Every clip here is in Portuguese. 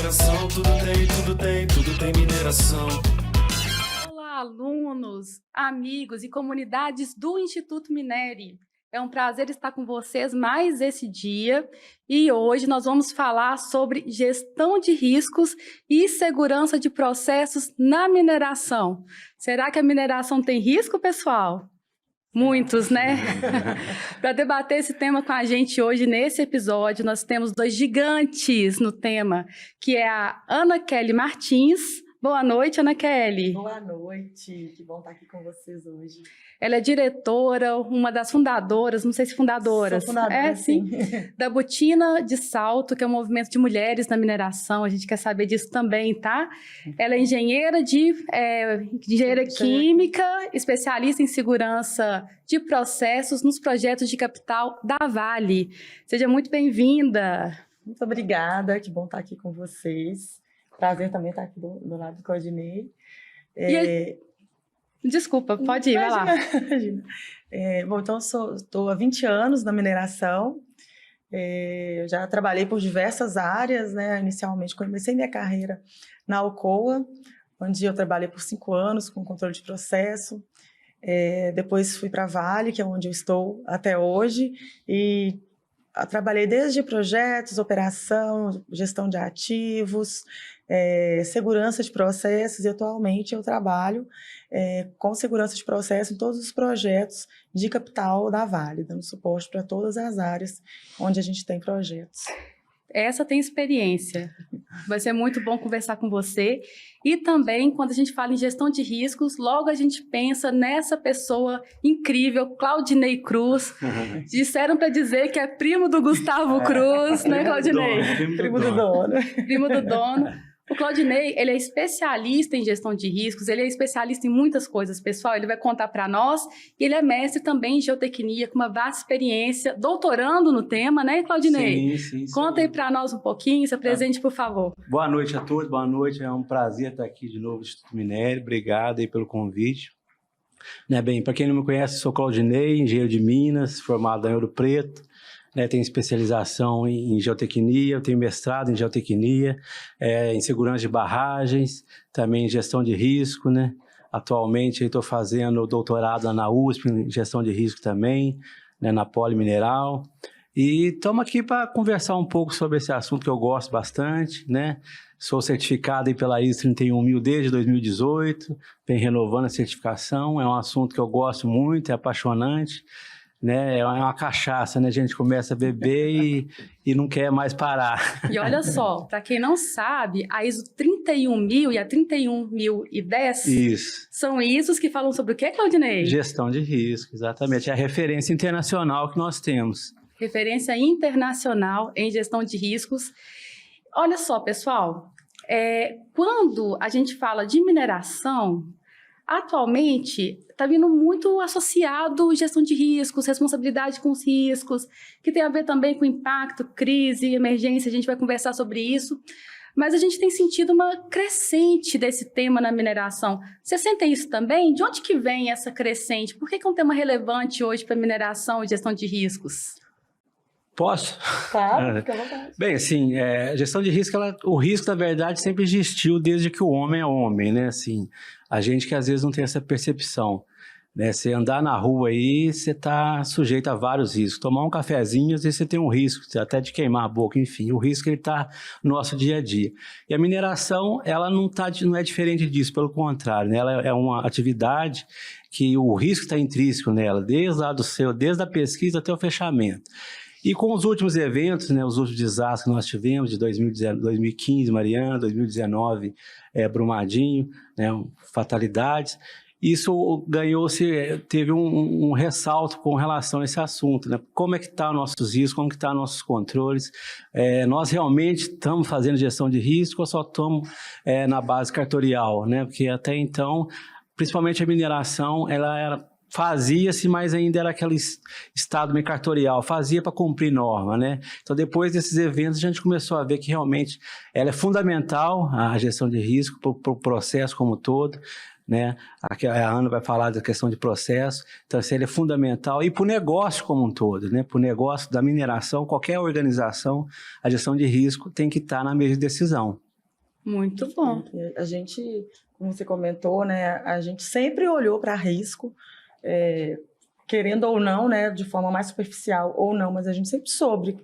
mineração, tudo tem mineração. Olá, alunos, amigos e comunidades do Instituto Minere. É um prazer estar com vocês mais esse dia e hoje nós vamos falar sobre gestão de riscos e segurança de processos na mineração. Será que a mineração tem risco, pessoal? Muitos, né? Para debater esse tema com a gente hoje, nesse episódio, nós temos dois gigantes no tema, que é a Ana Kelly Martins. Boa noite, Ana Kelly. Boa noite, que bom estar aqui com vocês hoje. Ela é diretora, uma das fundadoras, não sei se fundadoras. Sou fundadora, sim. Da Botina de Salto, que é um movimento de mulheres na mineração, a gente quer saber disso também, tá? Ela é engenheira química, especialista em segurança de processos nos projetos de capital da Vale. Seja muito bem-vinda. Muito obrigada, que bom estar aqui com vocês. Prazer também estar aqui do lado do Claudinei. Desculpa, pode ir, vai lá. Imagina. Bom, então estou há 20 anos na mineração. Já trabalhei por diversas áreas, né? Inicialmente comecei minha carreira na Alcoa, onde eu trabalhei por 5 anos com controle de processo. Depois fui para a Vale, que é onde eu estou até hoje, e trabalhei desde projetos, operação, gestão de ativos, segurança de processos, e atualmente eu trabalho com segurança de processos em todos os projetos de capital da Vale, dando suporte para todas as áreas onde a gente tem projetos. Essa tem experiência. Vai ser muito bom conversar com você. E também, quando a gente fala em gestão de riscos, logo a gente pensa nessa pessoa incrível, Claudinei Cruz. Disseram para dizer que é primo do Gustavo Cruz, né, Claudinei? Primo do dono. Primo do dono. O Claudinei, ele é especialista em gestão de riscos, ele é especialista em muitas coisas, pessoal, ele vai contar para nós, e ele é mestre também em geotecnia, com uma vasta experiência, doutorando no tema, né, Claudinei? Sim. Conta aí para nós um pouquinho, se apresente, por favor. Boa noite a todos, boa noite, é um prazer estar aqui de novo no Instituto Minere, obrigado aí pelo convite. Bem, para quem não me conhece, sou Claudinei, engenheiro de Minas, formado em Ouro Preto. Tenho especialização em geotecnia, eu tenho mestrado em geotecnia, em segurança de barragens, também em gestão de risco, né? Atualmente estou fazendo doutorado na USP em gestão de risco também, né, na Polimineral. E estamos aqui para conversar um pouco sobre esse assunto que eu gosto bastante, né? Sou certificado aí pela ISO 31000 desde 2018, venho renovando a certificação, é um assunto que eu gosto muito, é apaixonante. Né? É uma cachaça, né? A gente começa a beber e não quer mais parar. E olha só, para quem não sabe, a ISO 31000 e a 31010 são ISOs que falam sobre o que, Claudinei? Gestão de risco, exatamente. É a referência internacional que nós temos. Referência internacional em gestão de riscos. Olha só, pessoal, quando a gente fala de mineração, atualmente está vindo muito associado gestão de riscos, responsabilidade com os riscos, que tem a ver também com impacto, crise, emergência, a gente vai conversar sobre isso. Mas a gente tem sentido uma crescente desse tema na mineração. Você sente isso também? De onde que vem essa crescente? Por que é um tema relevante hoje para mineração e gestão de riscos? Posso? Claro, fica à vontade. Bem, assim, gestão de risco, o risco, na verdade, sempre existiu desde que o homem é homem, né? Assim, a gente que às vezes não tem essa percepção, né? Você andar na rua aí, você está sujeito a vários riscos. Tomar um cafezinho, às vezes você tem um risco, até de queimar a boca, enfim. O risco, ele está no nosso dia a dia. E a mineração, ela não é diferente disso, pelo contrário, né? Ela é uma atividade que o risco está intrínseco nela, desde a pesquisa até o fechamento. E com os últimos eventos, né, os últimos desastres que nós tivemos, de 2015, Mariana, 2019, Brumadinho, né, fatalidades, isso teve um ressalto com relação a esse assunto, né? Como é que está nossos riscos, como que estão nossos controles, nós realmente estamos fazendo gestão de risco ou só estamos na base cartorial, né? Porque até então, principalmente a mineração, fazia-se, mas ainda era aquele estado meio cartorial, fazia para cumprir norma, né? Então, depois desses eventos, a gente começou a ver que realmente ela é fundamental, a gestão de risco, para o processo como um todo, né? A Ana vai falar da questão de processo, então isso ele é fundamental, e para o negócio como um todo, né? Para o negócio da mineração, qualquer organização, a gestão de risco tem que estar na mesa de decisão. Muito bom. A gente, como você comentou, né, a gente sempre olhou para risco, querendo ou não, né, de forma mais superficial ou não, mas a gente sempre soube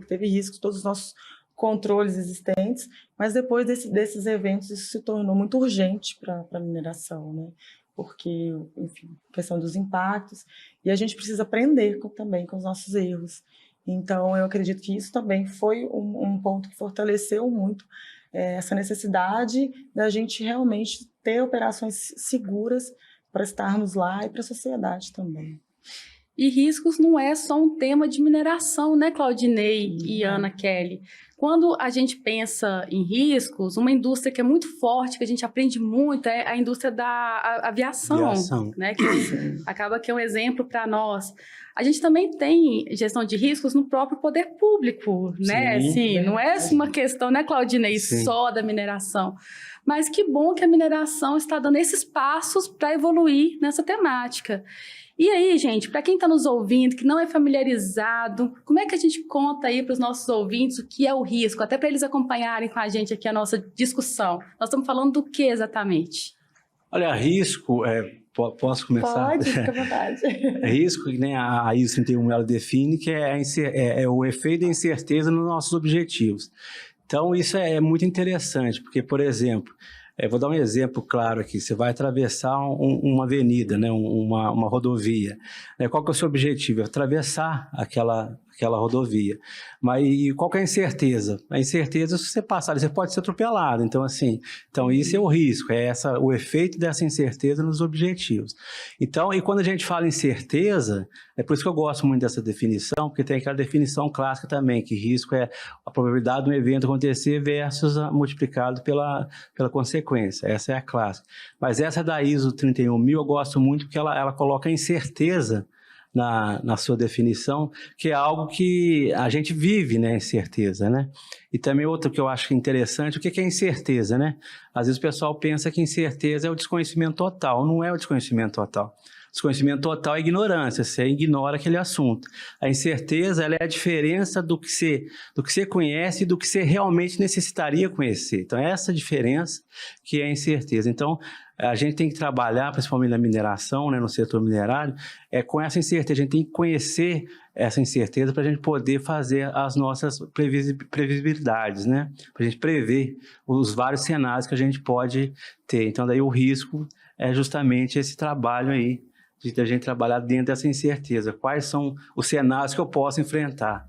que teve riscos, todos os nossos controles existentes, mas depois desses eventos isso se tornou muito urgente para a mineração, né? Porque, enfim, questão dos impactos, e a gente precisa aprender também com os nossos erros. Então, eu acredito que isso também foi um ponto que fortaleceu muito essa necessidade da gente realmente ter operações seguras para estarmos lá e para a sociedade também. E riscos não é só um tema de mineração, né, Claudinei e Ana Kelly? Quando a gente pensa em riscos, uma indústria que é muito forte, que a gente aprende muito, é a indústria da aviação, né, que acaba que é um exemplo para nós. A gente também tem gestão de riscos no próprio poder público, né? Sim, não é uma questão, né, Claudinei, só da mineração. Mas que bom que a mineração está dando esses passos para evoluir nessa temática. E aí, gente, para quem está nos ouvindo, que não é familiarizado, como é que a gente conta aí para os nossos ouvintes o que é o risco, até para eles acompanharem com a gente aqui a nossa discussão? Nós estamos falando do que exatamente? Olha, risco, posso começar? Pode, fica à vontade. Risco, né, a ISO 31 ela define que é o efeito da incerteza nos nossos objetivos. Então, isso é muito interessante, porque, por exemplo, vou dar um exemplo claro aqui. Você vai atravessar uma avenida, né? uma rodovia. Qual que é o seu objetivo? É atravessar aquela rodovia. Mas e qual que é a incerteza? A incerteza, se você passar, você pode ser atropelado. Então, isso é o risco, o efeito dessa incerteza nos objetivos. Então, e quando a gente fala em certeza, é por isso que eu gosto muito dessa definição, porque tem aquela definição clássica também, que risco é a probabilidade de um evento acontecer versus multiplicado pela consequência. Essa é a clássica. Mas essa da ISO 31000 eu gosto muito porque ela coloca a incerteza na sua definição, que é algo que a gente vive, né, incerteza, né? E também outro que eu acho interessante, o que é incerteza, né? Às vezes o pessoal pensa que incerteza é o desconhecimento total, não é o desconhecimento total. Desconhecimento total é ignorância, você ignora aquele assunto. A incerteza, ela é a diferença do que você conhece e do que você realmente necessitaria conhecer. Então, é essa diferença que é a incerteza. Então, a gente tem que trabalhar, principalmente na mineração, né, no setor minerário, com essa incerteza. A gente tem que conhecer essa incerteza para a gente poder fazer as nossas previsibilidades, né? Para a gente prever os vários cenários que a gente pode ter. Então, daí o risco é justamente esse trabalho aí, de a gente trabalhar dentro dessa incerteza. Quais são os cenários que eu posso enfrentar?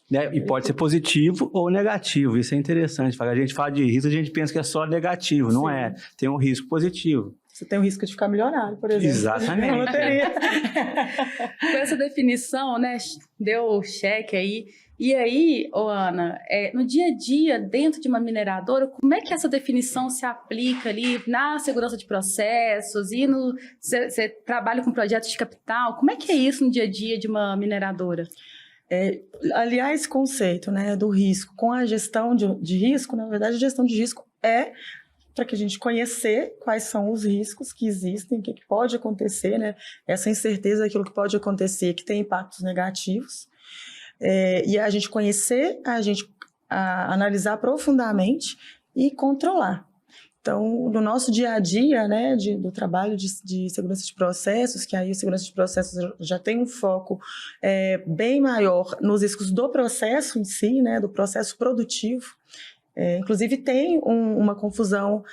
Né? E pode ser positivo ou negativo. Isso é interessante. A gente fala de risco, a gente pensa que é só negativo. Não é. Tem um risco positivo. Você tem o risco de ficar milionário, por exemplo. Exatamente. Com essa definição, né, deu cheque aí. E aí, Ana, no dia a dia, dentro de uma mineradora, como é que essa definição se aplica ali na segurança de processos e você trabalha com projetos de capital? Como é que é isso no dia a dia de uma mineradora? Aliás, esse conceito, né, do risco com a gestão de risco, na verdade, a gestão de risco é para que a gente conhecer quais são os riscos que existem, o que pode acontecer, né? Essa incerteza daquilo que pode acontecer, que tem impactos negativos. E a gente conhecer, a gente analisar profundamente e controlar. Então, no nosso dia a dia, né, do trabalho de segurança de processos, que aí a segurança de processos já tem um foco bem maior nos riscos do processo em si, né, do processo produtivo. Inclusive, tem uma confusão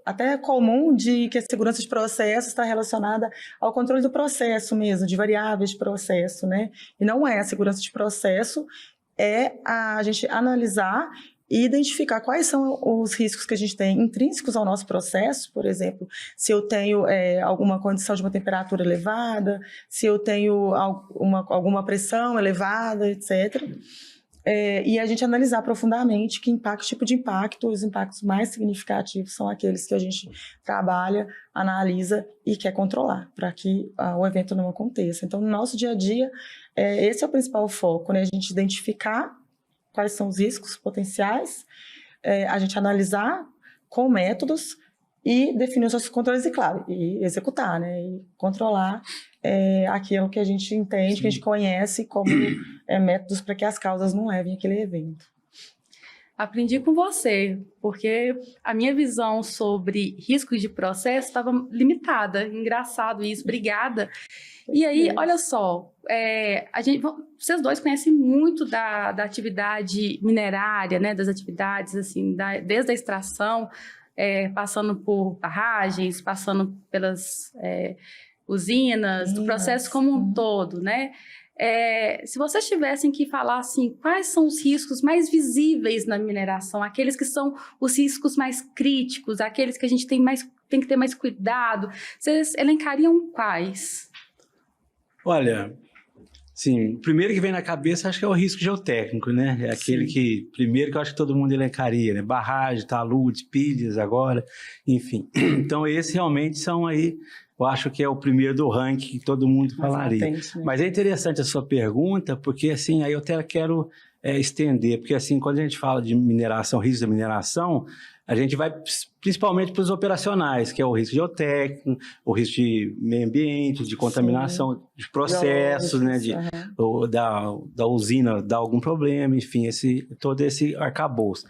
até comum de que a segurança de processo está relacionada ao controle do processo mesmo, de variáveis de processo, né? E não é. A segurança de processo a gente analisar e identificar quais são os riscos que a gente tem intrínsecos ao nosso processo, por exemplo, se eu tenho alguma condição de uma temperatura elevada, se eu tenho alguma pressão elevada, etc., e a gente analisar profundamente que tipo de impacto, os impactos mais significativos são aqueles que a gente trabalha, analisa e quer controlar, para que o evento não aconteça. Então, no nosso dia a dia, esse é o principal foco, né? A gente identificar quais são os riscos potenciais, a gente analisar com métodos e definir os nossos controles e, claro, e executar, né? E controlar aquilo que a gente entende, que a gente conhece como métodos para que as causas não levem aquele evento. Aprendi com você, porque a minha visão sobre riscos de processo estava limitada. Engraçado isso, obrigada. E aí, olha só, vocês dois conhecem muito da atividade minerária, né? Das atividades, assim, desde a extração, passando por barragens, passando pelas usinas, do processo como um todo, né? Se vocês tivessem que falar assim, quais são os riscos mais visíveis na mineração, aqueles que são os riscos mais críticos, aqueles que a gente tem que ter mais cuidado, vocês elencariam quais? Olha, sim, o primeiro que vem na cabeça acho que é o risco geotécnico, né? É aquele primeiro que eu acho que todo mundo elencaria, né? Barragem, taludes, pilhas agora, enfim. Então, esses realmente são aí, eu acho que é o primeiro do ranking que todo mundo falaria. Né? Mas é interessante a sua pergunta, porque assim, aí eu até quero estender, porque assim, quando a gente fala de mineração, risco da mineração, a gente vai principalmente para os operacionais, que é o risco geotécnico, o risco de meio ambiente, de contaminação, de processos, né, da usina dar algum problema, enfim, todo esse arcabouço.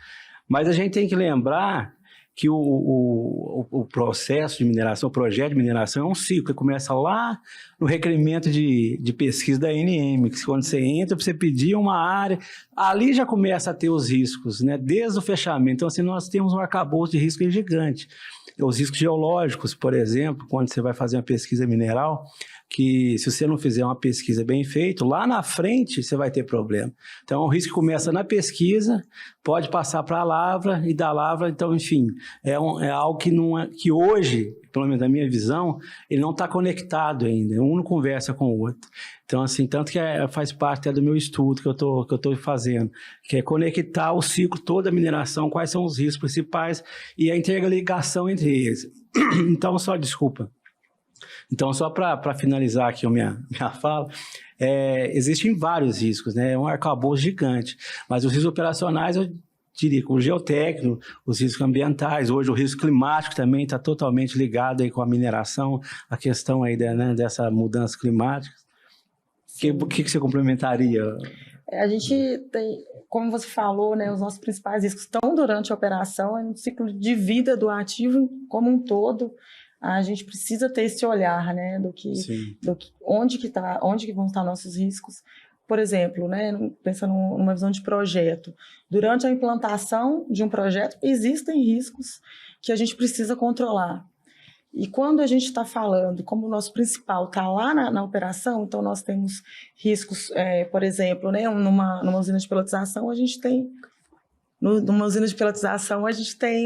Mas a gente tem que lembrar que o processo de mineração, o projeto de mineração é um ciclo, que começa lá no requerimento de pesquisa da ANM, que quando você entra, você pedir uma área, ali já começa a ter os riscos, né? Desde o fechamento. Então, assim, nós temos um arcabouço de risco gigante. Os riscos geológicos, por exemplo, quando você vai fazer uma pesquisa mineral, que se você não fizer uma pesquisa bem feita, lá na frente você vai ter problema. Então, o risco começa na pesquisa, pode passar para a lavra, e da lavra, então, enfim, é algo que hoje, pelo menos na minha visão, ele não está conectado ainda, um não conversa com o outro. Então, assim, tanto que faz parte do meu estudo que eu estou fazendo, que é conectar o ciclo todo da mineração, quais são os riscos principais e a interligação entre eles. Então, Então, só para finalizar aqui a minha fala, existem vários riscos, né? É um arcabouço gigante, mas os riscos operacionais, eu diria, com o geotécnico, os riscos ambientais, hoje o risco climático também está totalmente ligado aí com a mineração, a questão aí dessa mudança climática. O que você complementaria? A gente tem, como você falou, né, os nossos principais riscos estão durante a operação, no ciclo de vida do ativo como um todo. A gente precisa ter esse olhar, né, onde que vão estar nossos riscos. Por exemplo, né, pensando numa visão de projeto, durante a implantação de um projeto existem riscos que a gente precisa controlar. E quando a gente está falando, como o nosso principal está lá na operação, então nós temos riscos, por exemplo, né, numa usina de peletização, a gente tem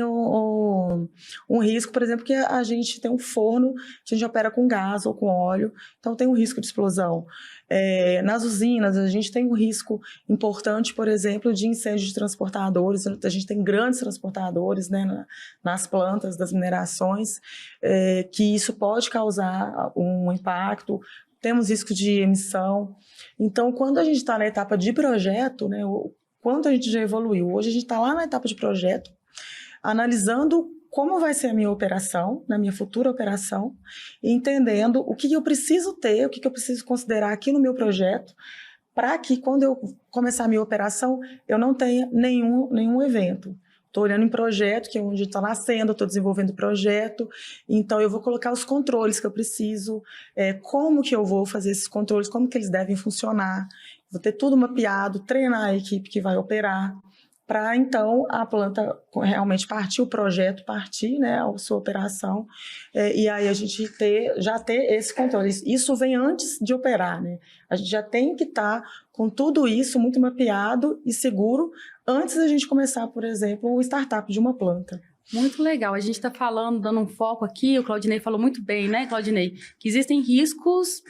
um risco, por exemplo, que a gente tem um forno que a gente opera com gás ou com óleo, então tem um risco de explosão. Nas usinas, a gente tem um risco importante, por exemplo, de incêndio de transportadores. A gente tem grandes transportadores, né, nas plantas das minerações, que isso pode causar um impacto. Temos risco de emissão. Então, quando a gente está na etapa de projeto, né, quanto a gente já evoluiu. Hoje a gente está lá na etapa de projeto, analisando como vai ser a minha operação, na minha futura operação, e entendendo o que eu preciso ter, o que eu preciso considerar aqui no meu projeto, para que quando eu começar a minha operação, eu não tenha nenhum evento. Estou olhando em projeto, que é onde está nascendo, estou desenvolvendo o projeto, então eu vou colocar os controles que eu preciso, como que eu vou fazer esses controles, como que eles devem funcionar, vou ter tudo mapeado, treinar a equipe que vai operar, para então a planta realmente partir, o projeto partir, né, a sua operação, e aí a gente já ter esse controle. Isso vem antes de operar, né? A gente já tem que estar com tudo isso muito mapeado e seguro antes da gente começar, por exemplo, o startup de uma planta. Muito legal. A gente está falando, dando um foco aqui, o Claudinei falou muito bem, né, Claudinei? Que existem riscos,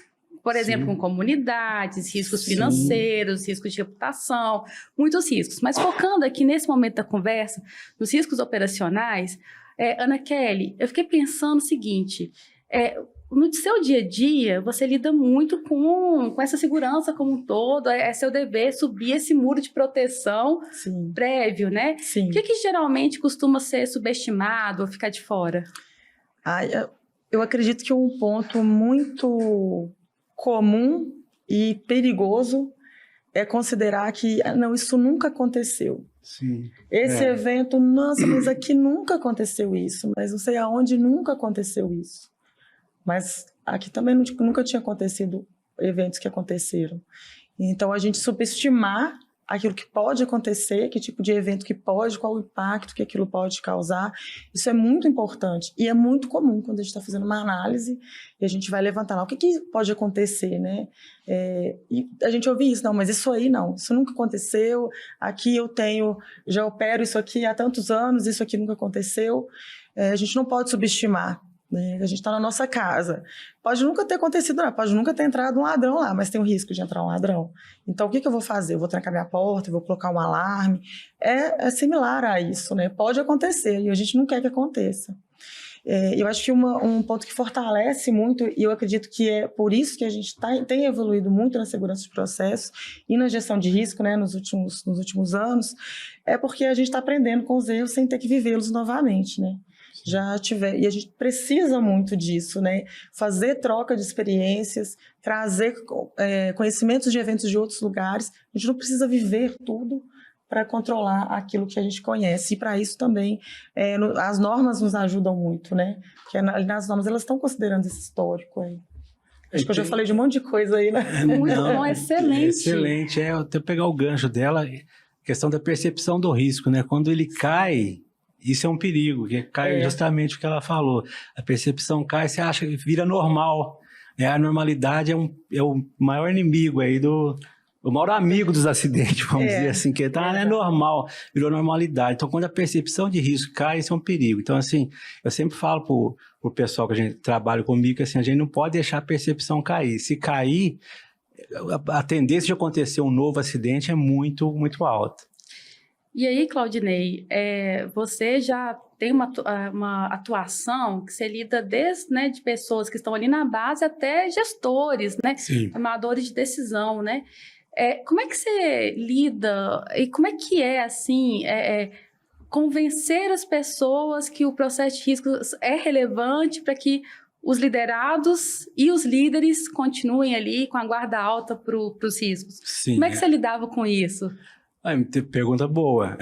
por exemplo, com comunidades, riscos financeiros, riscos de reputação, muitos riscos. Mas focando aqui nesse momento da conversa, nos riscos operacionais, Ana Kelly, eu fiquei pensando o seguinte, no seu dia a dia, você lida muito com essa segurança como um todo, é seu dever subir esse muro de proteção prévio, né? Sim. O que geralmente costuma ser subestimado ou ficar de fora? Eu acredito que um ponto muito comum e perigoso é considerar que, não, isso nunca aconteceu. Sim. Esse evento, nossa, mas aqui nunca aconteceu isso, mas não sei aonde nunca aconteceu isso. Mas aqui também nunca tinha acontecido eventos que aconteceram. Então, a gente subestimar aquilo que pode acontecer, que tipo de evento que pode, qual o impacto que aquilo pode causar, isso é muito importante. E é muito comum quando a gente está fazendo uma análise e a gente vai levantar lá o que pode acontecer, né? E a gente ouve isso, não, mas isso aí não, isso nunca aconteceu, aqui já opero isso aqui há tantos anos, isso aqui nunca aconteceu. A gente não pode subestimar. Né? A gente está na nossa casa. Pode nunca ter acontecido nada, pode nunca ter entrado um ladrão lá, mas tem o risco de entrar um ladrão. Então, o que eu vou fazer? Eu vou trancar minha porta, eu vou colocar um alarme. É similar a isso, né? Pode acontecer e a gente não quer que aconteça. Eu acho que um ponto que fortalece muito, e eu acredito que é por isso que a gente tem evoluído muito na segurança de processos e na gestão de risco, né, nos últimos anos, é porque a gente está aprendendo com os erros sem ter que vivê-los novamente, né? E a gente precisa muito disso, né? Fazer troca de experiências, trazer conhecimentos de eventos de outros lugares. A gente não precisa viver tudo para controlar aquilo que a gente conhece. E para isso também as normas nos ajudam muito, né? Porque nas normas elas estão considerando esse histórico aí. Acho que eu já falei de um monte de coisa aí, né? Muito bom, excelente. Excelente. Eu tenho que pegar o gancho dela, questão da percepção do risco, né? Quando ele cai, isso é um perigo, que cai justamente o que ela falou. A percepção cai, você acha que vira normal. A normalidade é o maior inimigo aí o maior amigo dos acidentes, vamos dizer assim, que é normal, virou normalidade. Então, quando a percepção de risco cai, isso é um perigo. Então, assim, eu sempre falo pro pessoal que a gente trabalha comigo, que assim, a gente não pode deixar a percepção cair. Se cair, a tendência de acontecer um novo acidente é muito, muito alta. E aí, Claudinei, você já tem uma atuação que você lida desde, né, de pessoas que estão ali na base até gestores, né? Sim. Tomadores de decisão, né? Como é que você lida e como é que assim, convencer as pessoas que o processo de risco é relevante para que os liderados e os líderes continuem ali com a guarda alta para os riscos? Sim, como é que você lidava com isso? Pergunta boa.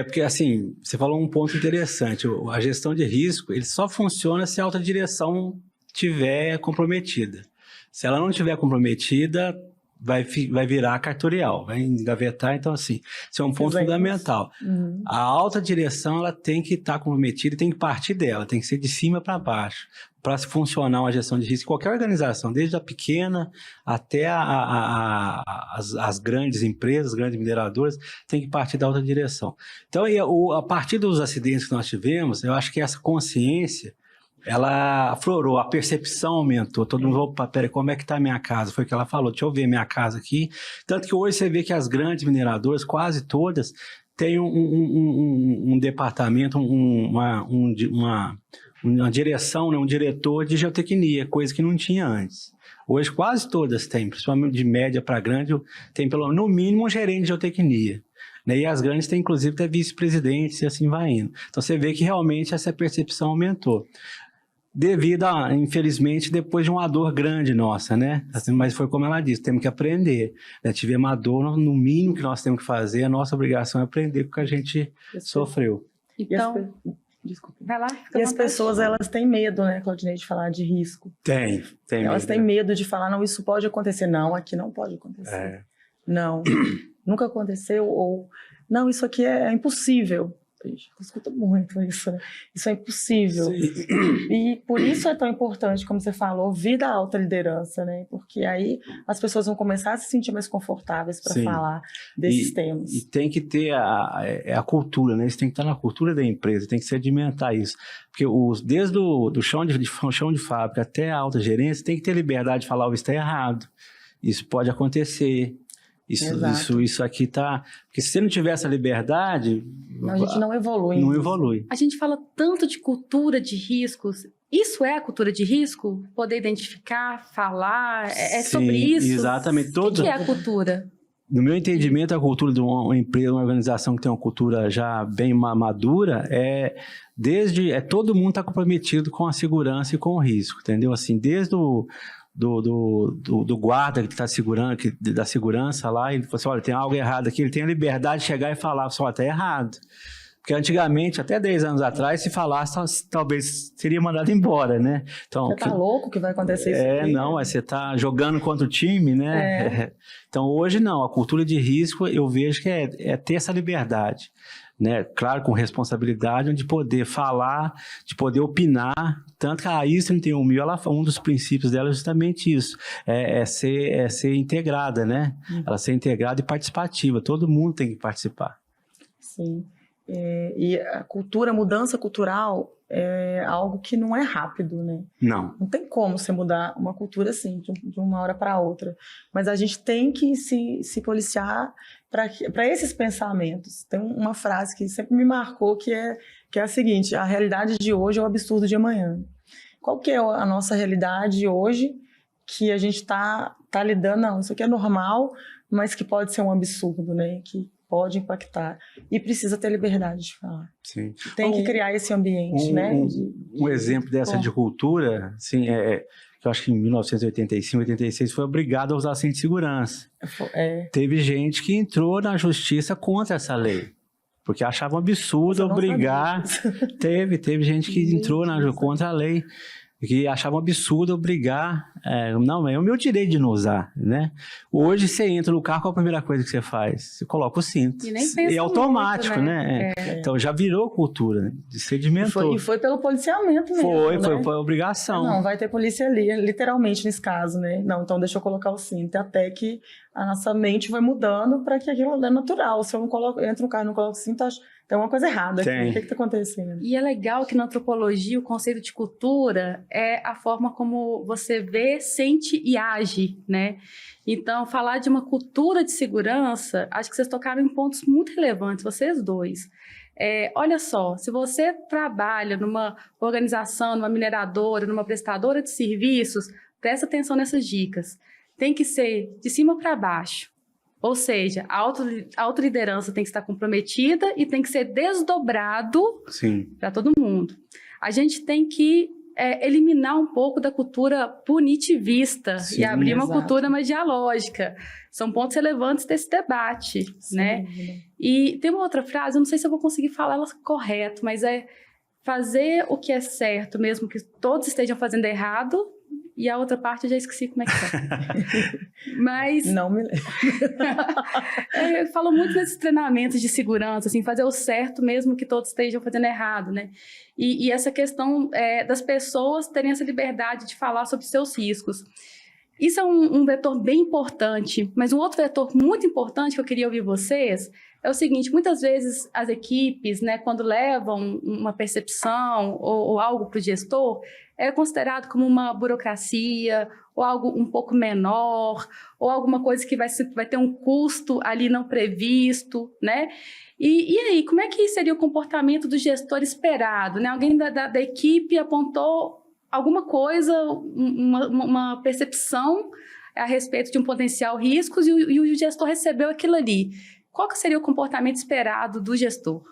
Porque, assim, você falou um ponto interessante. A gestão de risco, ele só funciona se a alta direção estiver comprometida. Se ela não estiver comprometida, vai virar cartorial, vai engavetar. Então, assim, isso é um ponto fundamental. Uhum. A alta direção, ela tem que estar comprometida e tem que partir dela, tem que ser de cima para baixo, para funcionar uma gestão de risco. Qualquer organização, desde a pequena até as grandes empresas, grandes mineradoras, tem que partir da alta direção. Então, a partir dos acidentes que nós tivemos, eu acho que essa consciência, ela aflorou, a percepção aumentou. Todo mundo, opa, peraí, como é que está a minha casa? Foi o que ela falou, deixa eu ver minha casa aqui. Tanto que hoje você vê que as grandes mineradoras, quase todas, têm um departamento, uma direção, né, um diretor de geotecnia, coisa que não tinha antes. Hoje quase todas têm, principalmente de média para grande, tem no mínimo um gerente de geotecnia. Né? E as grandes têm, inclusive, até vice-presidentes e assim vai indo. Então você vê que realmente essa percepção aumentou. Devido a, infelizmente, depois de uma dor grande nossa, né? Assim, mas foi como ela disse, temos que aprender. Né? Tivemos uma dor, no mínimo que nós temos que fazer, a nossa obrigação é aprender com o que a gente sofreu. Então, desculpa. Vai lá. E as pessoas, elas têm medo, né, Claudinei, de falar de risco. Tem elas medo, têm medo de falar, não, isso pode acontecer. Não, aqui não pode acontecer. Não, nunca aconteceu, ou não, isso aqui é impossível. A gente escuta muito isso, né? Isso é impossível. Sim. E por isso é tão importante, como você falou, ouvir da alta liderança, né? Porque aí as pessoas vão começar a se sentir mais confortáveis para falar desses temas. E tem que ter a cultura, né? Isso tem que estar na cultura da empresa, tem que sedimentar isso. Porque desde o chão de fábrica até a alta gerência, tem que ter liberdade de falar, isso está errado, isso pode acontecer. Isso aqui tá... Porque se você não tiver essa liberdade... Não, a gente não evolui. Não evolui. A gente fala tanto de cultura de riscos. Isso é a cultura de risco? Poder identificar, falar, Sim, sobre isso? Exatamente. O que é a cultura? No meu entendimento, a cultura de uma empresa, uma organização que tem uma cultura já bem madura, todo mundo está comprometido com a segurança e com o risco, entendeu? Assim, desde do guarda que está segurando, da segurança lá, ele falou assim, olha, tem algo errado aqui, ele tem a liberdade de chegar e falar, olha, está errado. Porque antigamente, até 10 anos atrás, se falasse, talvez seria mandado embora, né? Então, você tá louco que vai acontecer isso aqui? Não, você tá jogando contra o time, né? Então, hoje não, a cultura de risco, eu vejo que é ter essa liberdade, né? Claro, com responsabilidade, de poder falar, de poder opinar, tanto que a ISO 31000, um dos princípios dela é justamente isso, é ser integrada, né? Ela ser integrada e participativa, todo mundo tem que participar. Sim. E a mudança cultural é algo que não é rápido, né? Não. Não tem como você mudar uma cultura assim, de uma hora para outra. Mas a gente tem que se policiar para esses pensamentos. Tem uma frase que sempre me marcou, que é a seguinte: a realidade de hoje é o absurdo de amanhã. Qual que é a nossa realidade hoje que a gente está lidando? Não, isso aqui é normal, mas que pode ser um absurdo, né? Que pode impactar. E precisa ter liberdade de falar. Sim. Tem que criar esse ambiente, né? Um exemplo dessa de cultura, assim, que eu acho que em 1985, 86, foi obrigado a usar cinto de segurança. Teve gente que entrou na justiça contra essa lei, porque achava um absurdo obrigar. Teve gente que entrou contra a lei, que achava um absurdo obrigar. Não, é o meu direito de não usar, né? Hoje você entra no carro, qual a primeira coisa que você faz? Você coloca o cinto. E nem pensa é automático, muito, né? Então já virou cultura, né? Sedimentou. E foi pelo policiamento mesmo. Foi obrigação. Não, vai ter polícia ali, literalmente nesse caso, né? Não, então deixa eu colocar o cinto. Até que a nossa mente vai mudando para que aquilo é natural. Se eu entro no carro e não coloco o cinto, tem uma coisa errada aqui. O que está acontecendo? E é legal que na antropologia o conceito de cultura é a forma como você vê, sente e age, né? Então, falar de uma cultura de segurança, acho que vocês tocaram em pontos muito relevantes, vocês dois. Olha só, se você trabalha numa organização, numa mineradora, numa prestadora de serviços, presta atenção nessas dicas. Tem que ser de cima para baixo. Ou seja, a autoliderança tem que estar comprometida e tem que ser desdobrado para todo mundo. A gente tem que eliminar um pouco da cultura punitivista e abrir uma cultura mais dialógica. São pontos relevantes desse debate, né? E tem uma outra frase, eu não sei se eu vou conseguir falar ela correto, mas é fazer o que é certo, mesmo que todos estejam fazendo errado. E a outra parte eu já esqueci como é que é. Mas... Não me lembro. Eu falo muito nesses treinamentos de segurança, assim, fazer o certo mesmo que todos estejam fazendo errado, né? E essa questão das pessoas terem essa liberdade de falar sobre seus riscos. Isso é um vetor bem importante, mas um outro vetor muito importante que eu queria ouvir vocês é o seguinte: muitas vezes as equipes, né, quando levam uma percepção ou algo para o gestor, é considerado como uma burocracia, ou algo um pouco menor, ou alguma coisa que vai ter um custo ali não previsto, né? E aí, como é que seria o comportamento do gestor esperado, né? Alguém da equipe apontou alguma coisa, uma percepção a respeito de um potencial risco e o gestor recebeu aquilo ali. Qual que seria o comportamento esperado do gestor?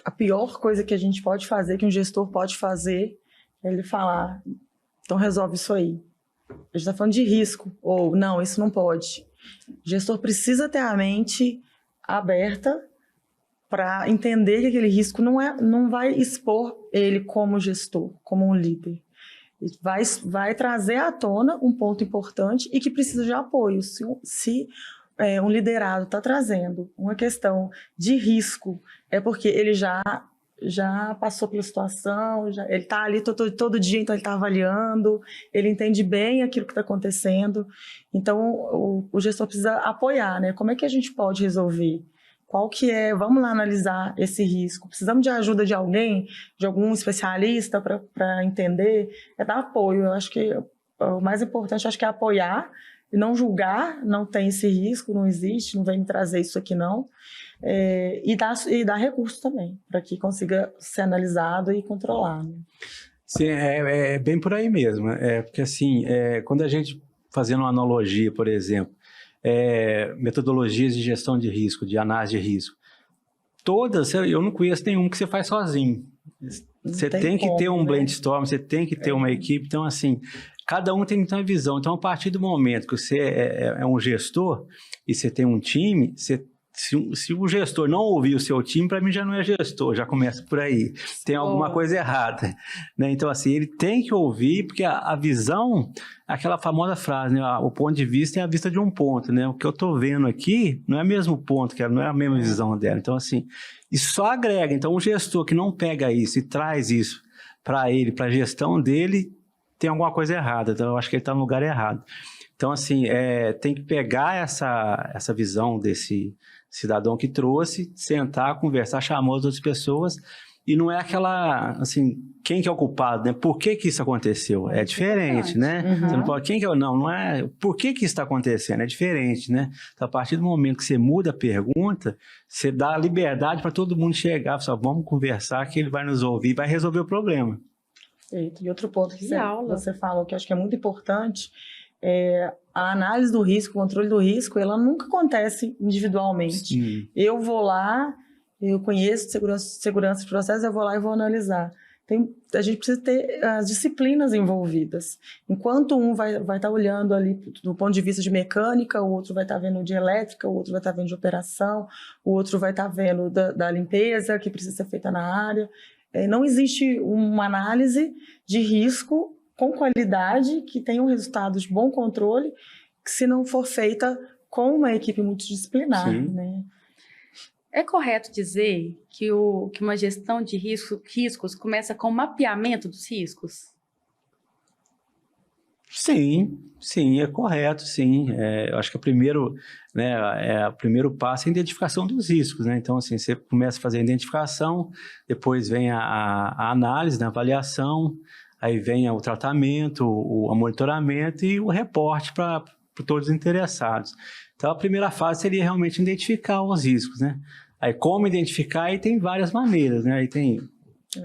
A pior coisa que a gente pode fazer, que um gestor pode fazer, é ele falar: então resolve isso aí. A gente está falando de risco, ou não, isso não pode. O gestor precisa ter a mente aberta para entender que aquele risco não vai expor ele como gestor, como um líder. Ele vai trazer à tona um ponto importante e que precisa de apoio. Se um liderado está trazendo uma questão de risco, é porque ele já passou pela situação, ele está ali todo dia, então ele está avaliando, ele entende bem aquilo que está acontecendo. Então, o gestor precisa apoiar, né? Como é que a gente pode resolver? Qual que é? Vamos lá analisar esse risco. Precisamos de ajuda de alguém, de algum especialista para entender? É dar apoio. Eu acho que o mais importante é apoiar e não julgar. Não tem esse risco, não existe, não vem me trazer isso aqui não. E dar recurso também, para que consiga ser analisado e controlado. Né? Sim, é bem por aí mesmo. Porque assim, quando a gente, fazendo uma analogia, por exemplo, metodologias de gestão de risco, de análise de risco. todas, eu não conheço nenhum que você faz sozinho. Você tem que ter um brainstorm, você tem que ter uma equipe. Então, assim, cada um tem que ter uma visão. Então, a partir do momento que você é um gestor e você tem um time, se o gestor não ouvir o seu time, para mim já não é gestor, já começa por aí. Tem alguma coisa errada, né? Então, assim, ele tem que ouvir, porque a visão, aquela famosa frase, né? O ponto de vista é a vista de um ponto, né? O que eu estou vendo aqui não é o mesmo ponto, não é a mesma visão dela. Então, assim, isso só agrega. Então, um gestor que não pega isso e traz isso para ele, para a gestão dele, tem alguma coisa errada. Então, eu acho que ele está no lugar errado. Então, assim, tem que pegar essa visão desse cidadão que trouxe, sentar, conversar, chamar as outras pessoas, e não é aquela, assim, quem que é o culpado, né? Por que isso aconteceu? É diferente, né? Uhum. Você não fala, quem que é, não é, por que isso está acontecendo? É diferente, né? Então, a partir do momento que você muda a pergunta, você dá liberdade para todo mundo chegar, só vamos conversar que ele vai nos ouvir, vai resolver o problema. Perfeito. E outro ponto que aula. você falou, que eu acho que é muito importante, a análise do risco, o controle do risco, ela nunca acontece individualmente. Sim. Eu vou lá, eu conheço segurança de processo, eu vou lá e vou analisar. A gente precisa ter as disciplinas envolvidas. Enquanto um vai estar olhando ali do ponto de vista de mecânica, o outro vai estar vendo de elétrica, o outro vai estar vendo de operação, o outro vai estar vendo da limpeza que precisa ser feita na área. Não existe uma análise de risco com qualidade, que tenha um resultado de bom controle, que se não for feita com uma equipe multidisciplinar, né? É correto dizer que uma gestão de riscos começa com o mapeamento dos riscos? Sim, é correto, sim. Eu acho que o primeiro passo é a identificação dos riscos, né? Então, assim, você começa a fazer a identificação, depois vem a análise, a avaliação, aí vem o tratamento, o monitoramento e o reporte para todos os interessados. Então, a primeira fase seria realmente identificar os riscos, né? Aí, como identificar, aí tem várias maneiras, né? Aí tem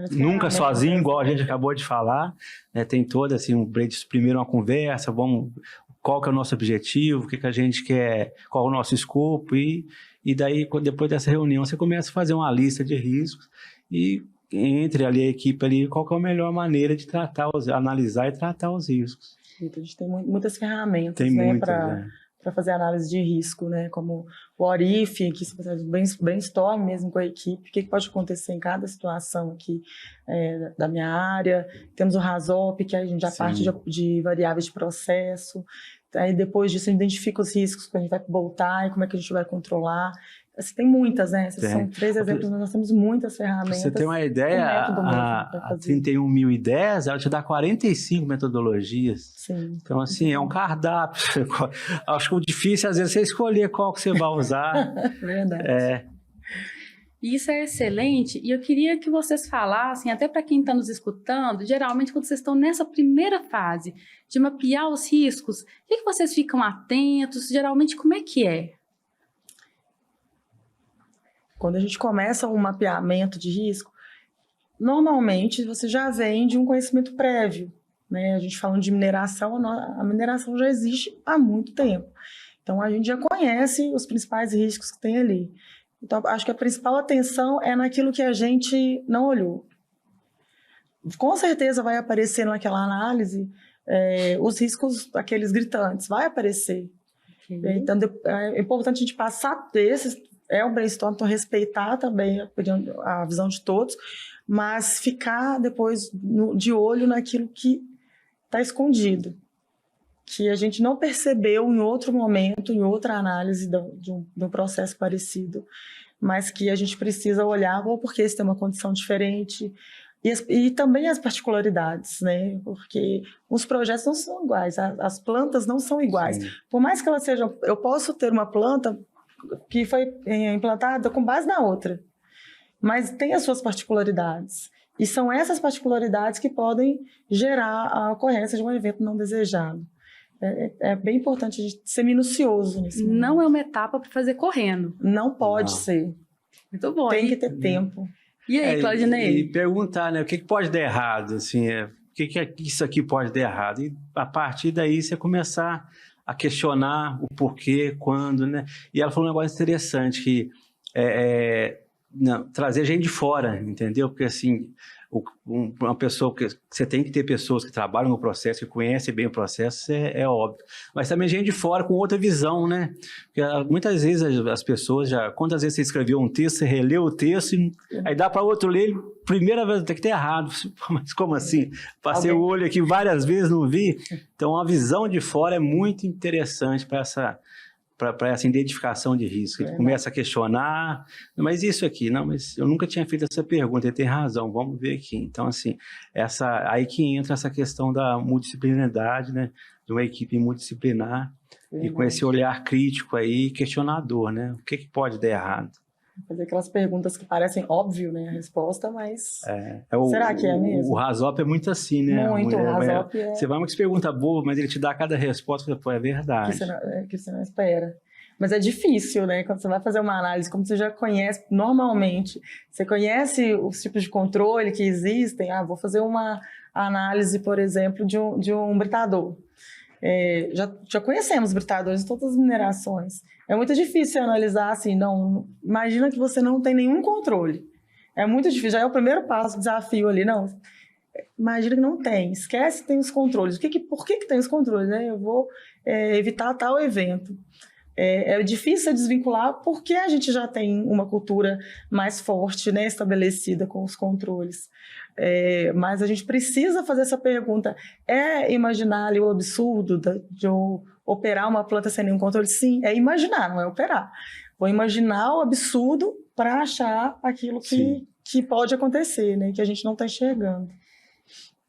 nunca sozinho, igual a gente acabou de falar, né? Tem toda, assim, primeiro uma conversa, qual que é o nosso objetivo, o que a gente quer, qual é o nosso escopo, e daí, depois dessa reunião, você começa a fazer uma lista de riscos e entre ali a equipe ali, qual que é a melhor maneira de analisar e tratar os riscos. A gente tem muitas ferramentas, tem né, muitas, para fazer análise de risco, né, como o ORIF, que você faz brainstorm mesmo com a equipe, o que pode acontecer em cada situação aqui da minha área. Temos o RASOP, que a gente já parte de variáveis de processo. Aí depois disso a gente identifica os riscos que a gente vai voltar e como é que a gente vai controlar. Assim, tem muitas, né? Esses são 3 exemplos, mas nós temos muitas ferramentas. Você tem uma ideia, a 31.010, ela te dá 45 metodologias. Sim. Então, assim, é um cardápio. Acho que o difícil, às vezes, é você escolher qual que você vai usar. Verdade. Isso é excelente, e eu queria que vocês falassem, até para quem está nos escutando, geralmente quando vocês estão nessa primeira fase de mapear os riscos, o que vocês ficam atentos? Geralmente, como é que é? Quando a gente começa um mapeamento de risco, normalmente você já vem de um conhecimento prévio, né? A gente falando de mineração, a mineração já existe há muito tempo. Então, a gente já conhece os principais riscos que tem ali. Então, acho que a principal atenção é naquilo que a gente não olhou. Com certeza vai aparecer naquela análise os riscos, aqueles gritantes, vai aparecer. Então, é importante a gente passar desses. Um brainstorm, então respeitar também a visão de todos, mas ficar depois de olho naquilo que está escondido, que a gente não percebeu em outro momento, em outra análise de um processo parecido, mas que a gente precisa olhar, ou porque esse tem uma condição diferente, e também as particularidades, né? Porque os projetos não são iguais, as plantas não são iguais. Sim. Por mais que elas sejam... Eu posso ter uma planta que foi implantada com base na outra, mas tem as suas particularidades, e são essas particularidades que podem gerar a ocorrência de um evento não desejado. É bem importante a gente ser minucioso nisso. Não é uma etapa para fazer correndo. Não pode ser. Muito bom. Tem que ter tempo. E aí, Claudinei? E perguntar, né, o que pode dar errado, assim, o que isso aqui pode dar errado? E a partir daí você começar a questionar o porquê, quando, né? E ela falou um negócio interessante, que trazer gente de fora, entendeu? Porque assim, uma pessoa que você tem que ter pessoas que trabalham no processo, que conhecem bem o processo, é óbvio. Mas também gente de fora com outra visão, né? Porque muitas vezes as pessoas quantas vezes você escreveu um texto, você releu o texto, aí dá para outro ler, primeira vez tem que ter errado. Mas como assim? Passei o olho aqui várias vezes, não vi. Então a visão de fora é muito interessante para essa identificação de risco. Ele começa a questionar, mas isso aqui, não, mas eu nunca tinha feito essa pergunta, ele tem razão, vamos ver aqui. Então, assim, aí que entra essa questão da multidisciplinaridade, né, de uma equipe multidisciplinar, e com esse olhar crítico aí, questionador, né, o que pode dar errado? Fazer aquelas perguntas que parecem óbvio, né, a resposta, mas será que é mesmo? O Razop é muito assim, né? Muito, o Razop Você vai uma pergunta boa, mas ele te dá cada resposta, pô, é verdade. Que você não espera. Mas é difícil, né? Quando você vai fazer uma análise, como você já conhece normalmente, você conhece os tipos de controle que existem. Vou fazer uma análise, por exemplo, de um britador. Já conhecemos britadores de todas as minerações. É muito difícil analisar assim, não. Imagina que você não tem nenhum controle. É muito difícil, já é o primeiro passo, desafio ali, não. Imagina que não tem, esquece que tem os controles. Por que tem os controles? Né? Eu vou evitar tal evento. É difícil desvincular porque a gente já tem uma cultura mais forte, né, estabelecida com os controles. Mas a gente precisa fazer essa pergunta. Imaginar ali o absurdo de eu operar uma planta sem nenhum controle? Sim, é imaginar, não é operar. Vou imaginar o absurdo para achar aquilo que pode acontecer, né, que a gente não está enxergando.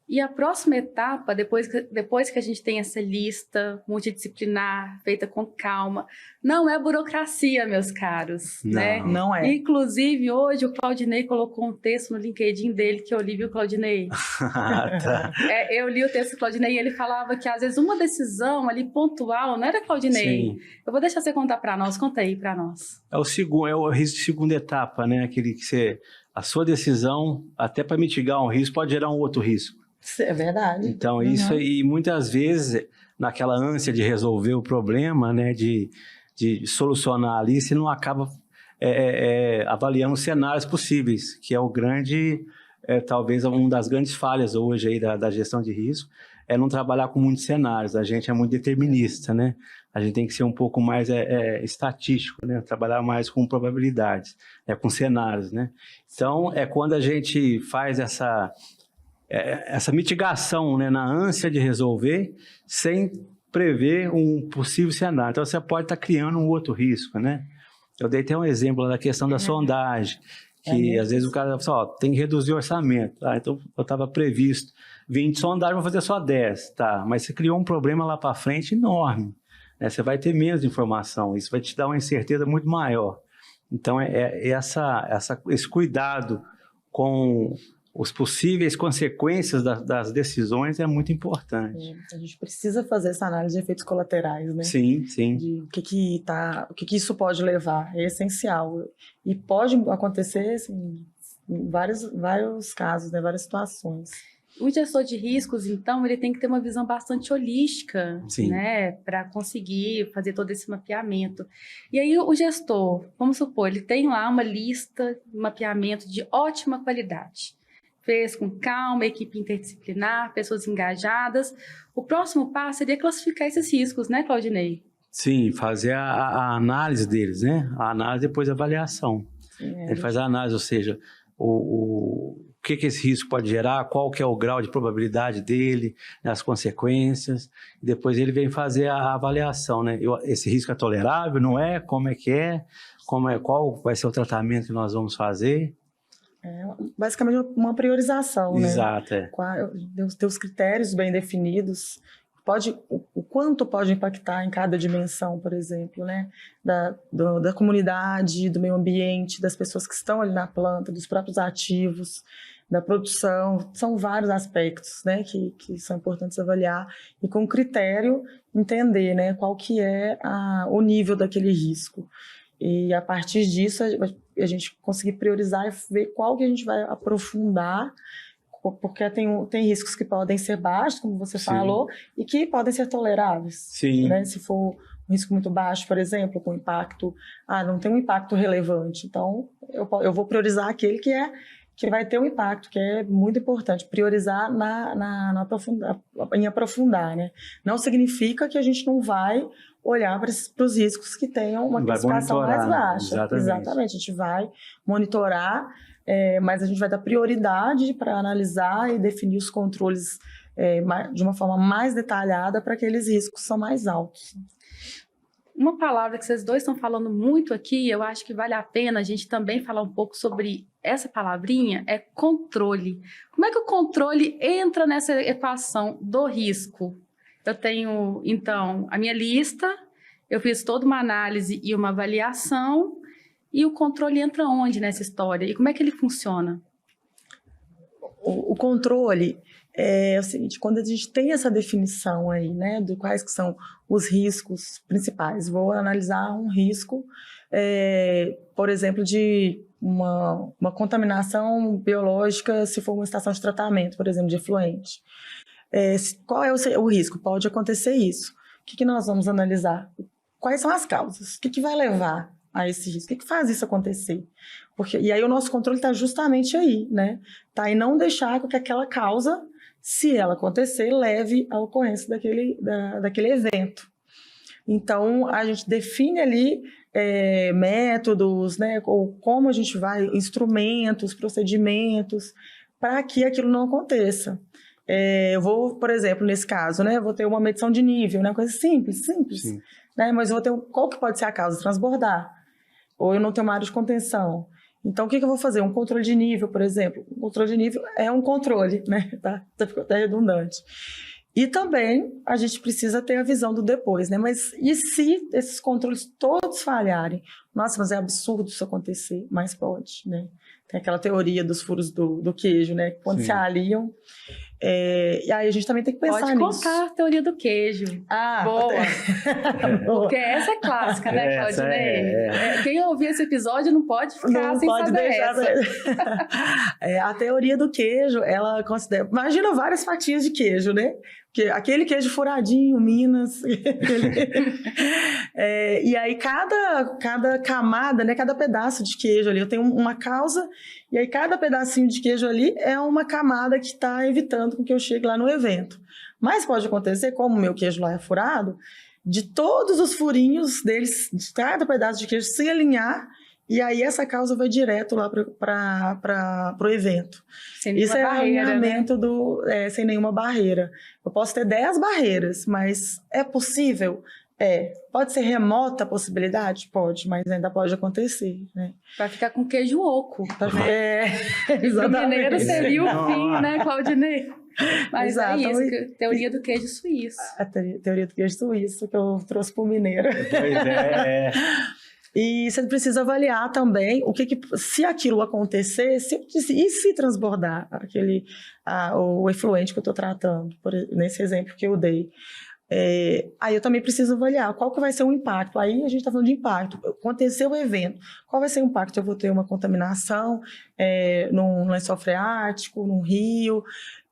E a próxima etapa, depois que a gente tem essa lista multidisciplinar, feita com calma, não é burocracia, meus caros. Não, né? Não é. Inclusive, hoje o Claudinei colocou um texto no LinkedIn dele que eu li, viu, Claudinei? Tá. Eu li o texto do Claudinei e ele falava que, às vezes, uma decisão ali pontual, não era, Claudinei? Sim. Eu vou deixar você contar para nós, conta aí para nós. É o risco de segunda etapa, né? Aquele que a sua decisão, até para mitigar um risco, pode gerar um outro risco. É verdade. Então, isso aí, muitas vezes, naquela ânsia de resolver o problema, né, de solucionar ali, você não acaba avaliando cenários possíveis, que é o grande, talvez uma das grandes falhas hoje aí da gestão de risco, é não trabalhar com muitos cenários. A gente é muito determinista, né? A gente tem que ser um pouco mais estatístico, né? Trabalhar mais com probabilidades, com cenários, né? Então, é quando a gente faz essa mitigação, né, na ânsia de resolver, sem prever um possível cenário. Então, você pode estar criando um outro risco, né? Eu dei até um exemplo da questão da sondagem, que às vezes o cara fala, tem que reduzir o orçamento. Então, eu estava previsto 20 sondagens, vou fazer só 10. Tá, mas você criou um problema lá para frente enorme, né? Você vai ter menos informação, isso vai te dar uma incerteza muito maior. Então, esse cuidado com as possíveis consequências das decisões é muito importante. A gente precisa fazer essa análise de efeitos colaterais, né? Sim, sim. De o que isso pode levar, é essencial. E pode acontecer assim, em vários casos, né? Várias situações. O gestor de riscos, então, ele tem que ter uma visão bastante holística, né, para conseguir fazer todo esse mapeamento. E aí o gestor, vamos supor, ele tem lá uma lista, um mapeamento de ótima qualidade. Fez com calma, equipe interdisciplinar, pessoas engajadas. O próximo passo seria classificar esses riscos, né, Claudinei? Sim, fazer a análise deles, né? A análise depois a avaliação. Ele faz a análise, ou seja, o que esse risco pode gerar, qual que é o grau de probabilidade dele, né, as consequências. Depois ele vem fazer a avaliação, né? Esse risco é tolerável, não é? Como é que é? Qual vai ser o tratamento que nós vamos fazer? Basicamente uma priorização, Exato, né? Ter os critérios bem definidos, o quanto pode impactar em cada dimensão, por exemplo, né? Da comunidade, do meio ambiente, das pessoas que estão ali na planta, dos próprios ativos, da produção. São vários aspectos, né, que são importantes avaliar e com critério entender, né, qual que é o nível daquele risco. E a partir disso a gente conseguir priorizar e ver qual que a gente vai aprofundar, porque tem riscos que podem ser baixos, como você falou, e que podem ser toleráveis. Sim. Né? Se for um risco muito baixo, por exemplo, com impacto, não tem um impacto relevante. Então, eu vou priorizar aquele que vai ter um impacto, que é muito importante, priorizar em aprofundar, né? Não significa que a gente não vai olhar para os riscos que tenham uma classificação mais baixa. Exatamente, a gente vai monitorar, mas a gente vai dar prioridade para analisar e definir os controles de uma forma mais detalhada para aqueles riscos que são mais altos. Uma palavra que vocês dois estão falando muito aqui, eu acho que vale a pena a gente também falar um pouco sobre essa palavrinha, é controle. Como é que o controle entra nessa equação do risco? Eu tenho, então, a minha lista, eu fiz toda uma análise e uma avaliação, e o controle entra onde nessa história? E como é que ele funciona? O controle é o seguinte, quando a gente tem essa definição aí, né, de quais que são os riscos principais, vou analisar um risco, por exemplo, de uma contaminação biológica, se for uma estação de tratamento, por exemplo, de efluente. Qual é o risco? Pode acontecer isso. O que nós vamos analisar? Quais são as causas? O que vai levar a esse risco? O que faz isso acontecer? E aí o nosso controle está justamente aí, né? Tá em não deixar com que aquela causa, se ela acontecer, leve à ocorrência daquele evento. Então, a gente define ali métodos, né, ou como a gente vai, instrumentos, procedimentos, para que aquilo não aconteça. Eu vou, por exemplo, nesse caso, né, eu vou ter uma medição de nível, né, coisa simples, né, mas eu vou ter qual que pode ser a causa? Transbordar. Ou eu não tenho uma área de contenção. Então, o que eu vou fazer? Um controle de nível, por exemplo. Um controle de nível é um controle, né? Ficou até redundante. E também a gente precisa ter a visão do depois, né? Mas e se esses controles todos falharem? Nossa, mas é absurdo isso acontecer, mas pode, né? Tem aquela teoria dos furos do queijo, né? Quando se aliam. E aí a gente também tem que pensar nisso. Pode contar a teoria do queijo. Boa! Porque essa é clássica, né, Claudinei? Quem ouvir esse episódio não pode ficar sem saber essa. A teoria do queijo, ela considera... Imagina várias fatias de queijo, né? Porque aquele queijo furadinho, Minas... e aí cada camada, né? Cada pedaço de queijo ali, eu tenho uma causa... E aí, cada pedacinho de queijo ali é uma camada que está evitando que eu chegue lá no evento. Mas pode acontecer, como o meu queijo lá é furado, de todos os furinhos deles, de cada pedaço de queijo se alinhar, e aí essa causa vai direto lá para o evento. Isso é o alinhamento, né? Sem nenhuma barreira. Eu posso ter 10 barreiras, mas é possível? Pode ser remota a possibilidade? Pode, mas ainda pode acontecer, né? Vai ficar com queijo oco. Exatamente. O mineiro seria o fim, né, Claudinei? Mas Exatamente. É isso, teoria do queijo suíço. A teoria do queijo suíço que eu trouxe para o mineiro. Pois é. E você precisa avaliar também se aquilo acontecer, e se transbordar o efluente que eu estou tratando, nesse exemplo que eu dei. Aí eu também preciso avaliar qual que vai ser o impacto. Aí a gente está falando de impacto. Aconteceu o evento, qual vai ser o impacto? Eu vou ter uma contaminação num lençol freático, num rio.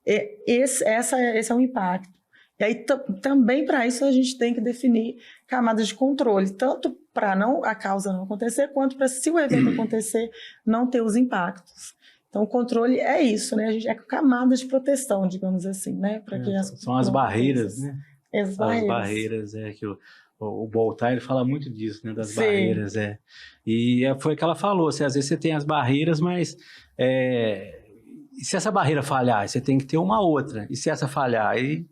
Esse é um impacto. E aí também para isso a gente tem que definir camadas de controle, tanto para a causa não acontecer, quanto para, se o evento acontecer, não ter os impactos. Então, o controle é isso, né? A gente camadas de proteção, digamos assim, né? São as barreiras, né? As barreiras, que o Boltar, ele fala muito disso, né? Das barreiras, E foi o que ela falou, às vezes você tem as barreiras, mas se essa barreira falhar, você tem que ter uma outra. E se essa falhar, aí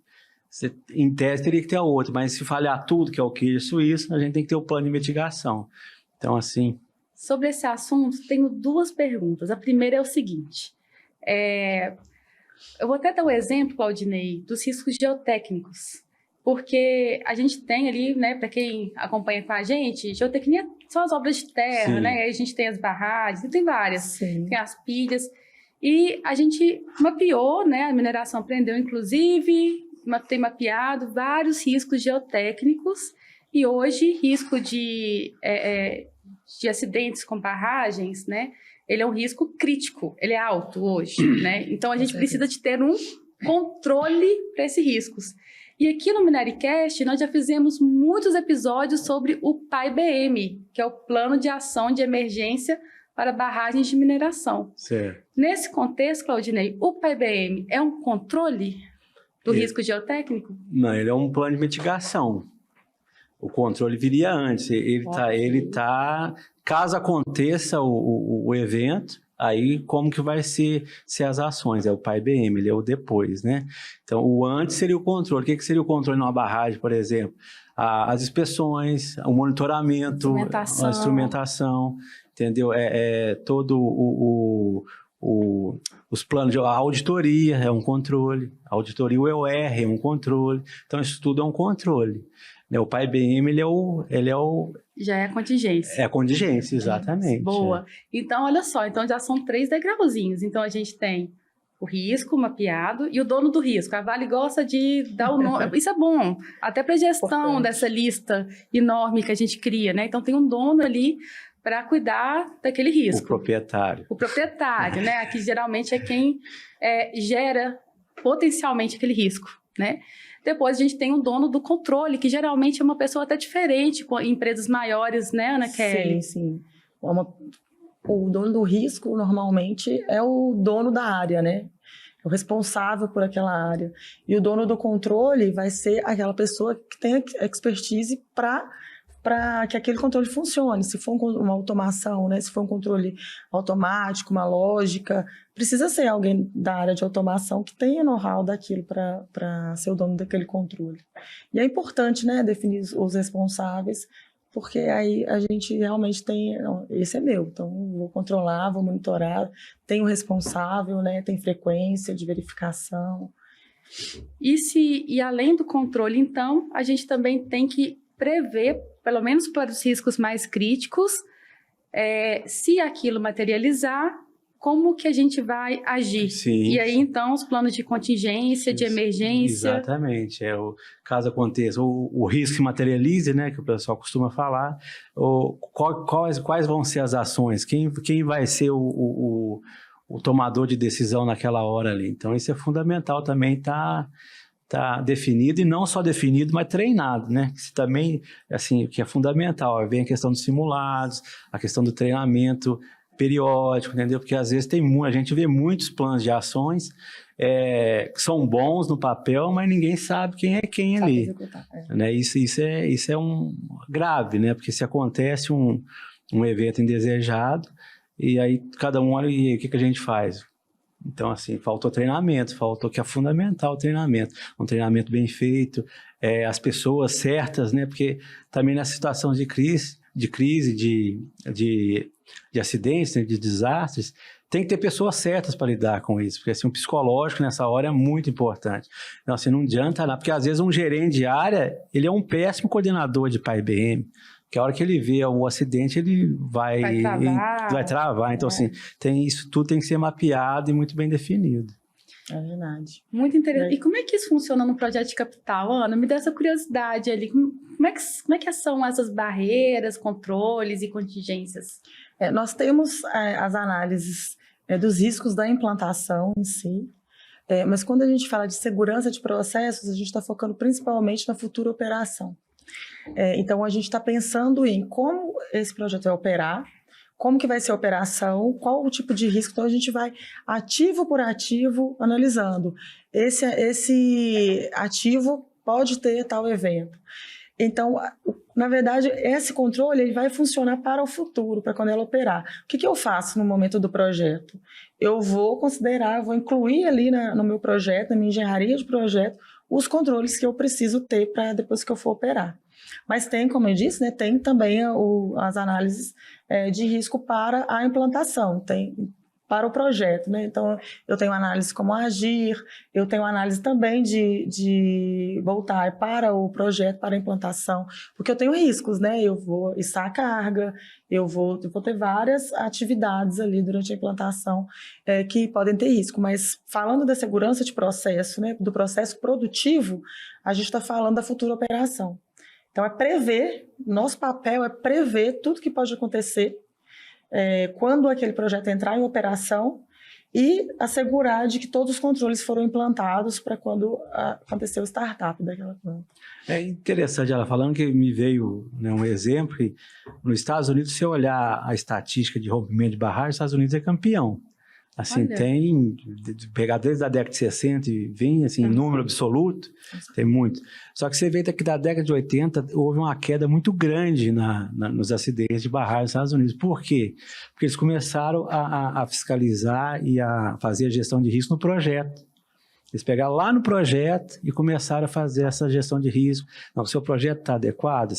você, em tese, teria que ter a outra. Mas se falhar tudo, que é o queijo suíço, a gente tem que ter o plano de mitigação. Então, assim... Sobre esse assunto, tenho 2 perguntas. A primeira é o seguinte. Eu vou até dar o exemplo, Claudinei, dos riscos geotécnicos. Porque a gente tem ali, né, para quem acompanha com a gente, geotecnia são as obras de terra, né? Aí a gente tem as barragens, tem várias, tem as pilhas. E a gente mapeou, né? A mineração aprendeu, inclusive, tem mapeado vários riscos geotécnicos. E hoje, risco de acidentes com barragens, né? Ele é um risco crítico, ele é alto hoje, né? Então, a gente precisa de ter um controle para esses riscos. E aqui no Minericast, nós já fizemos muitos episódios sobre o PAI-BM, que é o Plano de Ação de Emergência para Barragens de Mineração. Certo. Nesse contexto, Claudinei, o PAI-BM é um controle do risco geotécnico? Não, ele é um plano de mitigação. O controle viria antes. Ele tá, caso aconteça o evento, aí como que vai ser as ações? É o PAI-BM, ele é o depois, né? Então, o antes seria o controle. O que seria o controle numa barragem, por exemplo? As inspeções, o monitoramento, a instrumentação, entendeu? Todo os planos de auditoria é um controle, a auditoria, o EOR é um controle. Então, isso tudo é um controle. O PAI-BM, ele é o... Já é a contingência. É a contingência, exatamente. Boa. Então, olha só, então já são 3 degrauzinhos. Então, a gente tem o risco mapeado e o dono do risco. A Vale gosta de dar o nome. Isso é bom, até para a gestão dessa lista enorme que a gente cria, né? Então, tem um dono ali para cuidar daquele risco. O proprietário. O proprietário, né? Aqui, geralmente, é quem gera potencialmente aquele risco, né? Depois a gente tem o dono do controle, que geralmente é uma pessoa até diferente, com empresas maiores, né, Ana Kelly? Sim. O dono do risco, normalmente, é o dono da área, né? É o responsável por aquela área. E o dono do controle vai ser aquela pessoa que tem expertise para que aquele controle funcione. Se for uma automação, né? Se for um controle automático, uma lógica, precisa ser alguém da área de automação que tenha know-how daquilo para ser o dono daquele controle. E é importante, né, definir os responsáveis, porque aí a gente realmente tem, não, esse é meu, então vou controlar, vou monitorar, tem o responsável, né, tem frequência de verificação. E além do controle, então, a gente também tem que prever, pelo menos para os riscos mais críticos, se aquilo materializar, como que a gente vai agir. Sim. E aí, então, os planos de contingência, de emergência... Exatamente. Caso aconteça, o risco se materialize, né, que o pessoal costuma falar, quais vão ser as ações, quem vai ser o tomador de decisão naquela hora ali. Então, isso é fundamental também, tá definido, e não só definido, mas treinado, né? Isso também, assim, o que é fundamental, vem a questão dos simulados, a questão do treinamento periódico, entendeu? Porque às vezes a gente vê muitos planos de ações que são bons no papel, mas ninguém sabe quem é quem ali. Né? Isso é grave, né? Porque se acontece um evento indesejado, e aí cada um olha, e aí, o que a gente faz? Então, assim, faltou treinamento, que é fundamental o treinamento. Um treinamento bem feito, as pessoas certas, né? Porque também nessa situação de crise, de acidentes, né? De desastres, tem que ter pessoas certas para lidar com isso, porque assim, o psicológico nessa hora é muito importante. Então, assim, não adianta nada, porque às vezes um gerente de área, ele é um péssimo coordenador de PAI-BM, que a hora que ele vê o acidente, ele vai travar. Então, assim, isso tudo tem que ser mapeado e muito bem definido. É verdade. Muito interessante. E como é que isso funciona no projeto de capital, Ana? Me dá essa curiosidade ali. Como é que são essas barreiras, controles e contingências? Nós temos as análises dos riscos da implantação em si, mas quando a gente fala de segurança de processos, a gente está focando principalmente na futura operação. Então, a gente está pensando em como esse projeto vai operar, como que vai ser a operação, qual o tipo de risco. Então, a gente vai ativo por ativo analisando. Esse ativo pode ter tal evento. Então, na verdade, esse controle ele vai funcionar para o futuro, para quando ela operar. O que eu faço no momento do projeto? Eu vou vou incluir ali no meu projeto, na minha engenharia de projeto, os controles que eu preciso ter para depois que eu for operar. Mas tem, como eu disse, né, tem também as análises de risco para a implantação, para o projeto, né? Então, eu tenho análise como agir, eu tenho análise também de voltar para o projeto, para a implantação, porque eu tenho riscos, né? Eu vou içar a carga, eu vou ter várias atividades ali durante a implantação que podem ter risco, mas falando da segurança de processo, né, do processo produtivo, a gente está falando da futura operação. Então, nosso papel é prever tudo que pode acontecer quando aquele projeto entrar em operação e assegurar de que todos os controles foram implantados para quando acontecer o startup daquela planta. É interessante ela falando, que me veio, né, um exemplo que nos Estados Unidos, se você olhar a estatística de rompimento de barragem, os Estados Unidos é campeão. Assim, Olha. tem, pegar desde a década de 60 e vem, assim, em número absoluto, tem muito. Só que você vê que da década de 80 houve uma queda muito grande nos acidentes de barragem nos Estados Unidos. Por quê? Porque eles começaram a fiscalizar e a fazer a gestão de risco no projeto. Eles pegaram lá no projeto e começaram a fazer essa gestão de risco. Não, o seu projeto está adequado,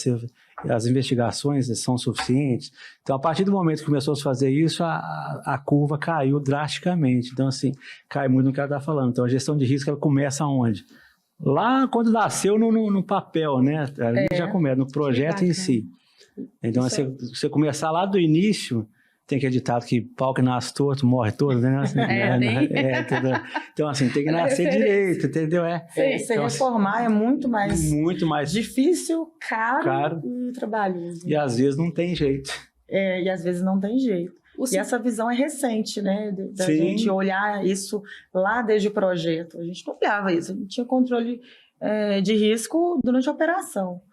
as investigações são suficientes. Então, a partir do momento que começou a se fazer isso, a curva caiu drasticamente. Então, assim, cai muito no que ela está falando. Então, a gestão de risco, ela começa onde? Lá, quando nasceu no papel, né? Ali já começa, no projeto em si. Então, você começar lá do início... Tem que editar que pau que nasce torto, morre torto, né? Assim, então, assim, tem que nascer direito, entendeu? Se então, reformar é muito mais difícil, caro e trabalhoso. E às vezes não tem jeito. E às vezes não tem jeito. E essa visão é recente, né? Da gente olhar isso lá desde o projeto. A gente não olhava isso, a gente tinha controle de risco durante a operação.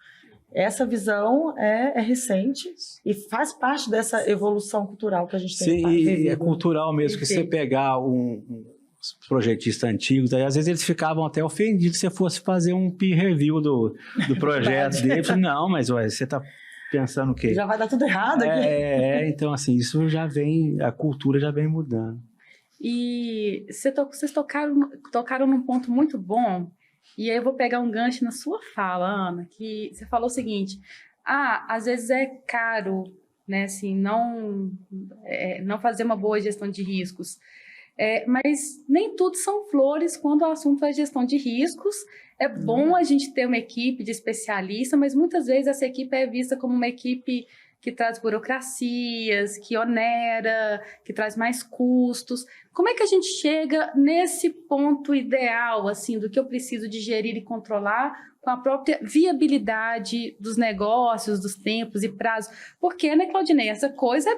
Essa visão é recente e faz parte dessa evolução cultural que a gente tem. Sim, e é cultural mesmo, que você pegar os projetistas antigos, aí às vezes eles ficavam até ofendidos se você fosse fazer um peer review do projeto deles. Não, mas ué, você está pensando o quê? Já vai dar tudo errado aqui. Então assim, isso já vem, a cultura já vem mudando. E vocês tocaram num ponto muito bom. E aí eu vou pegar um gancho na sua fala, Ana, que você falou o seguinte, às vezes é caro, né, assim, não fazer uma boa gestão de riscos, mas nem tudo são flores quando o assunto é gestão de riscos. É bom a gente ter uma equipe de especialistas, mas muitas vezes essa equipe é vista como uma equipe que traz burocracias, que onera, que traz mais custos. Como é que a gente chega nesse ponto ideal, assim, do que eu preciso de gerir e controlar com a própria viabilidade dos negócios, dos tempos e prazos? Porque, né, Claudinei, essa coisa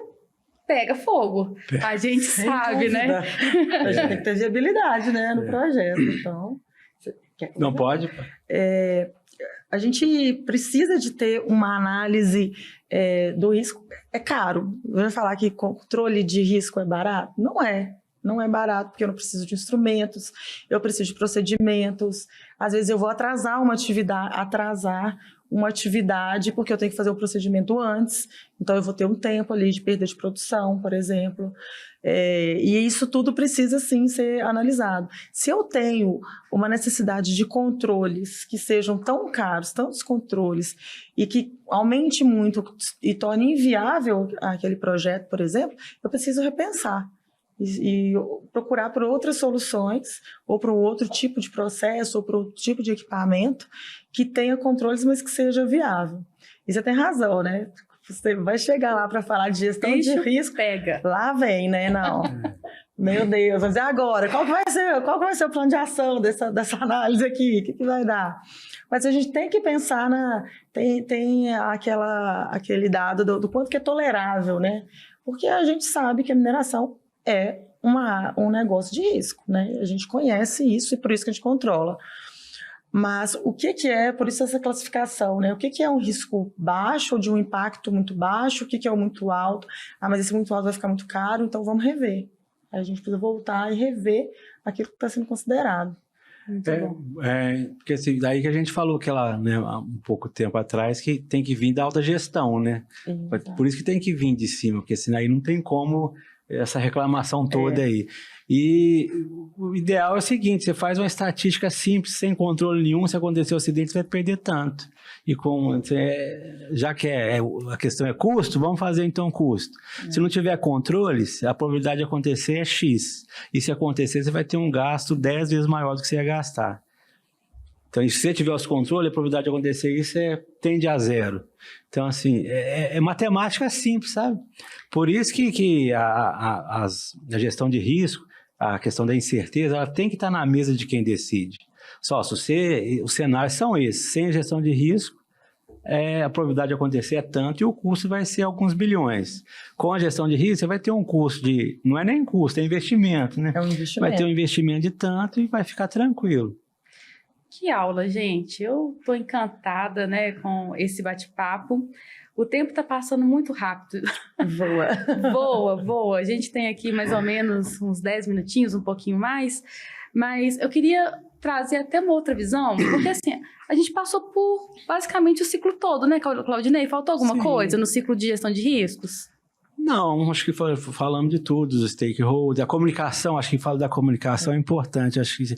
pega fogo. A gente sabe, né? A gente tem que ter viabilidade, né, no projeto. Então, não pode? A gente precisa de ter uma análise do risco. É caro. Eu vou falar que controle de risco é barato? Não é. Não é barato, porque eu não preciso de instrumentos, eu preciso de procedimentos. Às vezes eu vou atrasar uma atividade porque eu tenho que fazer o procedimento antes. Então eu vou ter um tempo ali de perda de produção, por exemplo. E isso tudo precisa, sim, ser analisado. Se eu tenho uma necessidade de controles que sejam tão caros, tantos controles, e que aumente muito e torne inviável aquele projeto, por exemplo, eu preciso repensar. E procurar por outras soluções, ou para um outro tipo de processo, ou para outro tipo de equipamento que tenha controles, mas que seja viável. E você tem razão, né? Você vai chegar lá para falar de gestão de risco, lá vem, né? Não. Meu Deus, mas e agora? Qual que vai ser o plano de ação dessa análise aqui? O que vai dar? Mas a gente tem que pensar tem aquele dado do quanto que é tolerável, né? Porque a gente sabe que a mineração é um negócio de risco, né? A gente conhece isso e por isso que a gente controla. Mas o que é, por isso essa classificação, né? O que é um risco baixo ou de um impacto muito baixo? O que é o muito alto? Mas esse muito alto vai ficar muito caro, então vamos rever. Aí a gente precisa voltar e rever aquilo que está sendo considerado. Muito bom. Porque assim, daí que a gente falou que ela, né, há um pouco tempo atrás, que tem que vir da alta gestão, né? Exato. Por isso que tem que vir de cima, porque senão aí não tem como essa reclamação toda aí. E o ideal é o seguinte, você faz uma estatística simples, sem controle nenhum, se acontecer um acidente, você vai perder tanto. E já que a questão é custo, vamos fazer então custo. Se não tiver controles, a probabilidade de acontecer é X. E se acontecer, você vai ter um gasto 10 vezes maior do que você ia gastar. Então, se você tiver os controles, a probabilidade de acontecer isso tende a zero. Então, assim, é matemática simples, sabe? Por isso que a gestão de risco, a questão da incerteza, ela tem que estar na mesa de quem decide. Os cenários são esses. Sem gestão de risco, a probabilidade de acontecer é tanto e o custo vai ser alguns bilhões. Com a gestão de risco, você vai ter um custo de... Não é nem custo, é investimento, né? É um investimento. Vai ter um investimento de tanto e vai ficar tranquilo. Que aula, gente. Eu estou encantada, né, com esse bate-papo. O tempo está passando muito rápido. Voa. Voa. A gente tem aqui mais ou menos uns 10 minutinhos, um pouquinho mais. Mas eu queria trazer até uma outra visão, porque assim, a gente passou por basicamente o ciclo todo, né, Claudinei? Faltou alguma coisa no ciclo de gestão de riscos? Não, acho que falamos de tudo, os stakeholders, a comunicação, acho que fala da comunicação é importante, acho que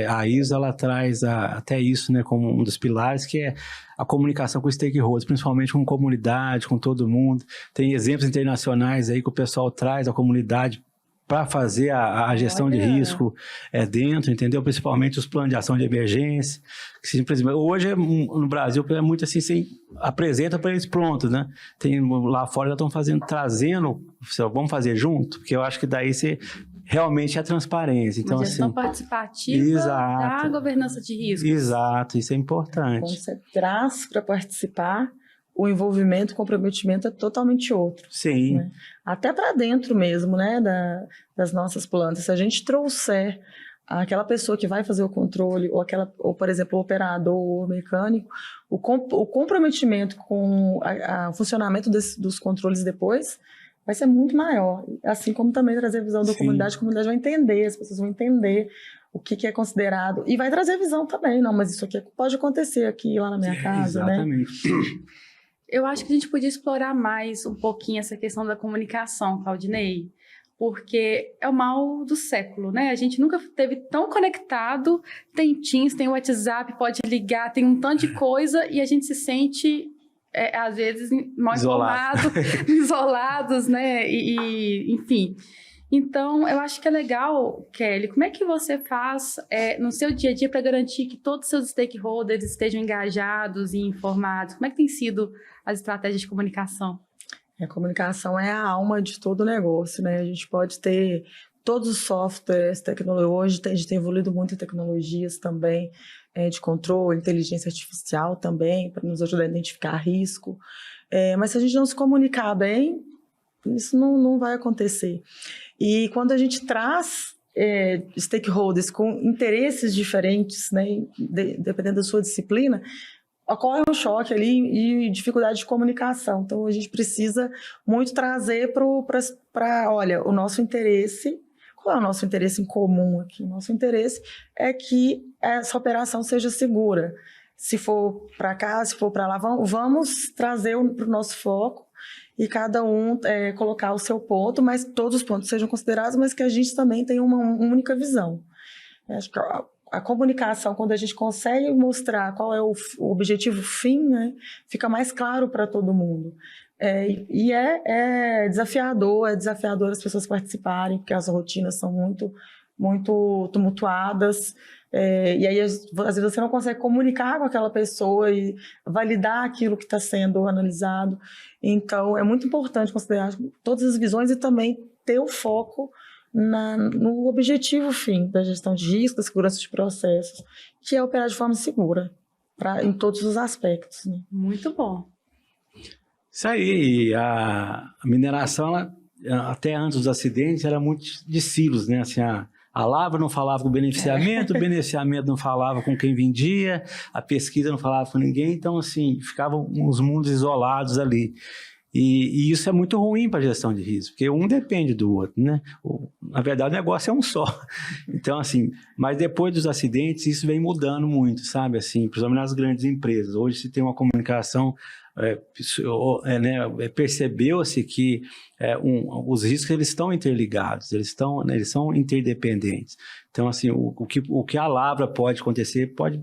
a ISO, ela traz até isso, né, como um dos pilares, que é a comunicação com os stakeholders, principalmente com comunidade, com todo mundo. Tem exemplos internacionais aí que o pessoal traz a comunidade para fazer a gestão de risco dentro, entendeu? Principalmente os planos de ação de emergência. Que simplesmente, hoje, no Brasil, é muito assim, você apresenta para eles prontos, né? Lá fora já estão trazendo, vamos fazer junto, porque eu acho que daí você realmente é transparência. Então, uma gestão assim, participativa da governança de risco. Exato, isso é importante. Quando você traz para participar, o envolvimento, o comprometimento é totalmente outro. Sim. Né? Até para dentro mesmo, né, das nossas plantas. Se a gente trouxer aquela pessoa que vai fazer o controle, ou por exemplo, o operador ou o mecânico, o comprometimento com o funcionamento dos controles depois vai ser muito maior. Assim como também trazer a visão da comunidade, a comunidade vai entender, as pessoas vão entender o que é considerado. E vai trazer visão também, não, mas isso aqui pode acontecer aqui, lá na minha casa, exatamente. Né? Eu acho que a gente podia explorar mais um pouquinho essa questão da comunicação, Claudinei, porque é o mal do século, né? A gente nunca esteve tão conectado, tem Teams, tem WhatsApp, pode ligar, tem um tanto de coisa e a gente se sente, às vezes, mal informado, isolados, né? Enfim. Então, eu acho que é legal, Kelly, como é que você faz no seu dia a dia para garantir que todos os seus stakeholders estejam engajados e informados? Como é que tem sido as estratégias de comunicação? A comunicação é a alma de todo o negócio, né? A gente pode ter todos os softwares, tecnologia. Hoje a gente tem evoluído muito em tecnologias também, de controle, inteligência artificial também, para nos ajudar a identificar risco. Mas se a gente não se comunicar bem, isso não vai acontecer. E quando a gente traz stakeholders com interesses diferentes, né, dependendo da sua disciplina, ocorre um choque ali e dificuldade de comunicação. Então, a gente precisa muito trazer para, olha, o nosso interesse. Qual é o nosso interesse em comum aqui? O nosso interesse é que essa operação seja segura. Se for para cá, se for para lá, vamos trazer para o nosso foco e cada um colocar o seu ponto, mas todos os pontos sejam considerados, mas que a gente também tenha uma única visão. Acho que a comunicação, quando a gente consegue mostrar qual é o objetivo fim, né, fica mais claro para todo mundo. E é desafiador as pessoas participarem, porque as rotinas são muito, muito tumultuadas. E aí, às vezes, você não consegue comunicar com aquela pessoa e validar aquilo que está sendo analisado. Então, é muito importante considerar todas as visões e também ter o foco no objetivo fim da gestão de risco, da segurança de processos, que é operar de forma segura, em todos os aspectos. Né? Muito bom. Isso aí, a mineração, até antes dos acidentes, era muito de silos, né? Assim, a Lavra não falava com o beneficiamento não falava com quem vendia, a pesquisa não falava com ninguém, então, assim, ficavam os mundos isolados ali. E isso é muito ruim para a gestão de risco, porque um depende do outro, né? Na verdade, o negócio é um só. Então, assim, mas depois dos acidentes, isso vem mudando muito, sabe? Assim, principalmente nas grandes empresas. Hoje se tem uma comunicação, percebeu-se que os riscos eles estão interligados, eles são interdependentes. Então, assim, o que a lavra pode acontecer pode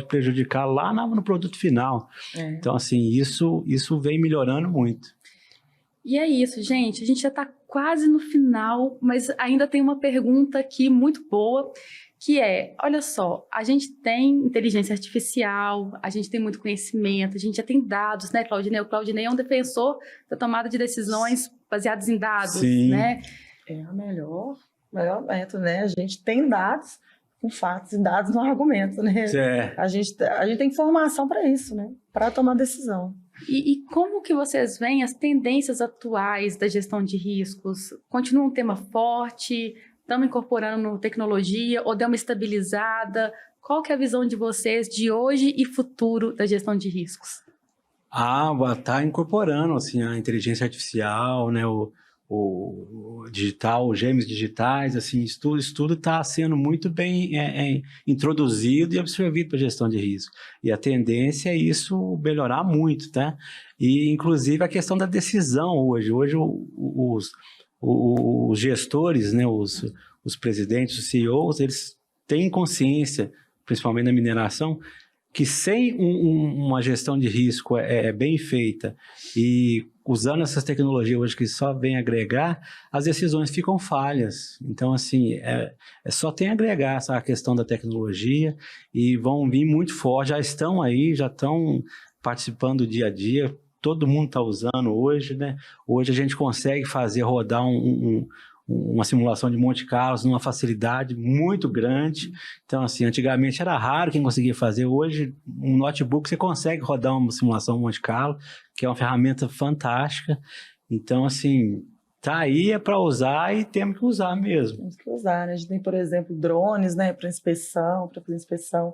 prejudicar lá no produto final. Então, assim, isso vem melhorando muito. E é isso, gente. A gente já está quase no final, mas ainda tem uma pergunta aqui muito boa, que olha só, a gente tem inteligência artificial, a gente tem muito conhecimento, a gente já tem dados, né, Claudinei? O Claudinei é um defensor da tomada de decisões baseadas em dados, Sim. né? É o melhor método, né? A gente tem dados, com fatos e dados no argumento, né? É. A gente tem informação para isso, né? Para tomar decisão. E como que vocês veem as tendências atuais da gestão de riscos? Continua um tema forte? Estamos incorporando tecnologia ou deu uma estabilizada? Qual que é a visão de vocês de hoje e futuro da gestão de riscos? Tá incorporando assim, a inteligência artificial, né, o digital, os gêmeos digitais, assim, isso tudo está sendo muito bem introduzido e absorvido para a gestão de risco. E a tendência é isso melhorar muito, tá? E, inclusive, a questão da decisão hoje. Hoje, os gestores, né, os presidentes, os CEOs, eles têm consciência, principalmente na mineração, que sem uma gestão de risco bem feita e usando essas tecnologias hoje que só vem agregar, as decisões ficam falhas. Então, assim, só tem a agregar essa questão da tecnologia e vão vir muito forte, já estão aí, já estão participando do dia a dia, todo mundo está usando hoje, né? Hoje a gente consegue fazer rodar uma simulação de Monte Carlo numa facilidade muito grande. Então, assim, antigamente era raro quem conseguia fazer. Hoje, um notebook você consegue rodar uma simulação Monte Carlo, que é uma ferramenta fantástica. Então, assim, tá aí, é para usar e temos que usar mesmo. Temos que usar, né? A gente tem, por exemplo, drones, né, para fazer inspeção.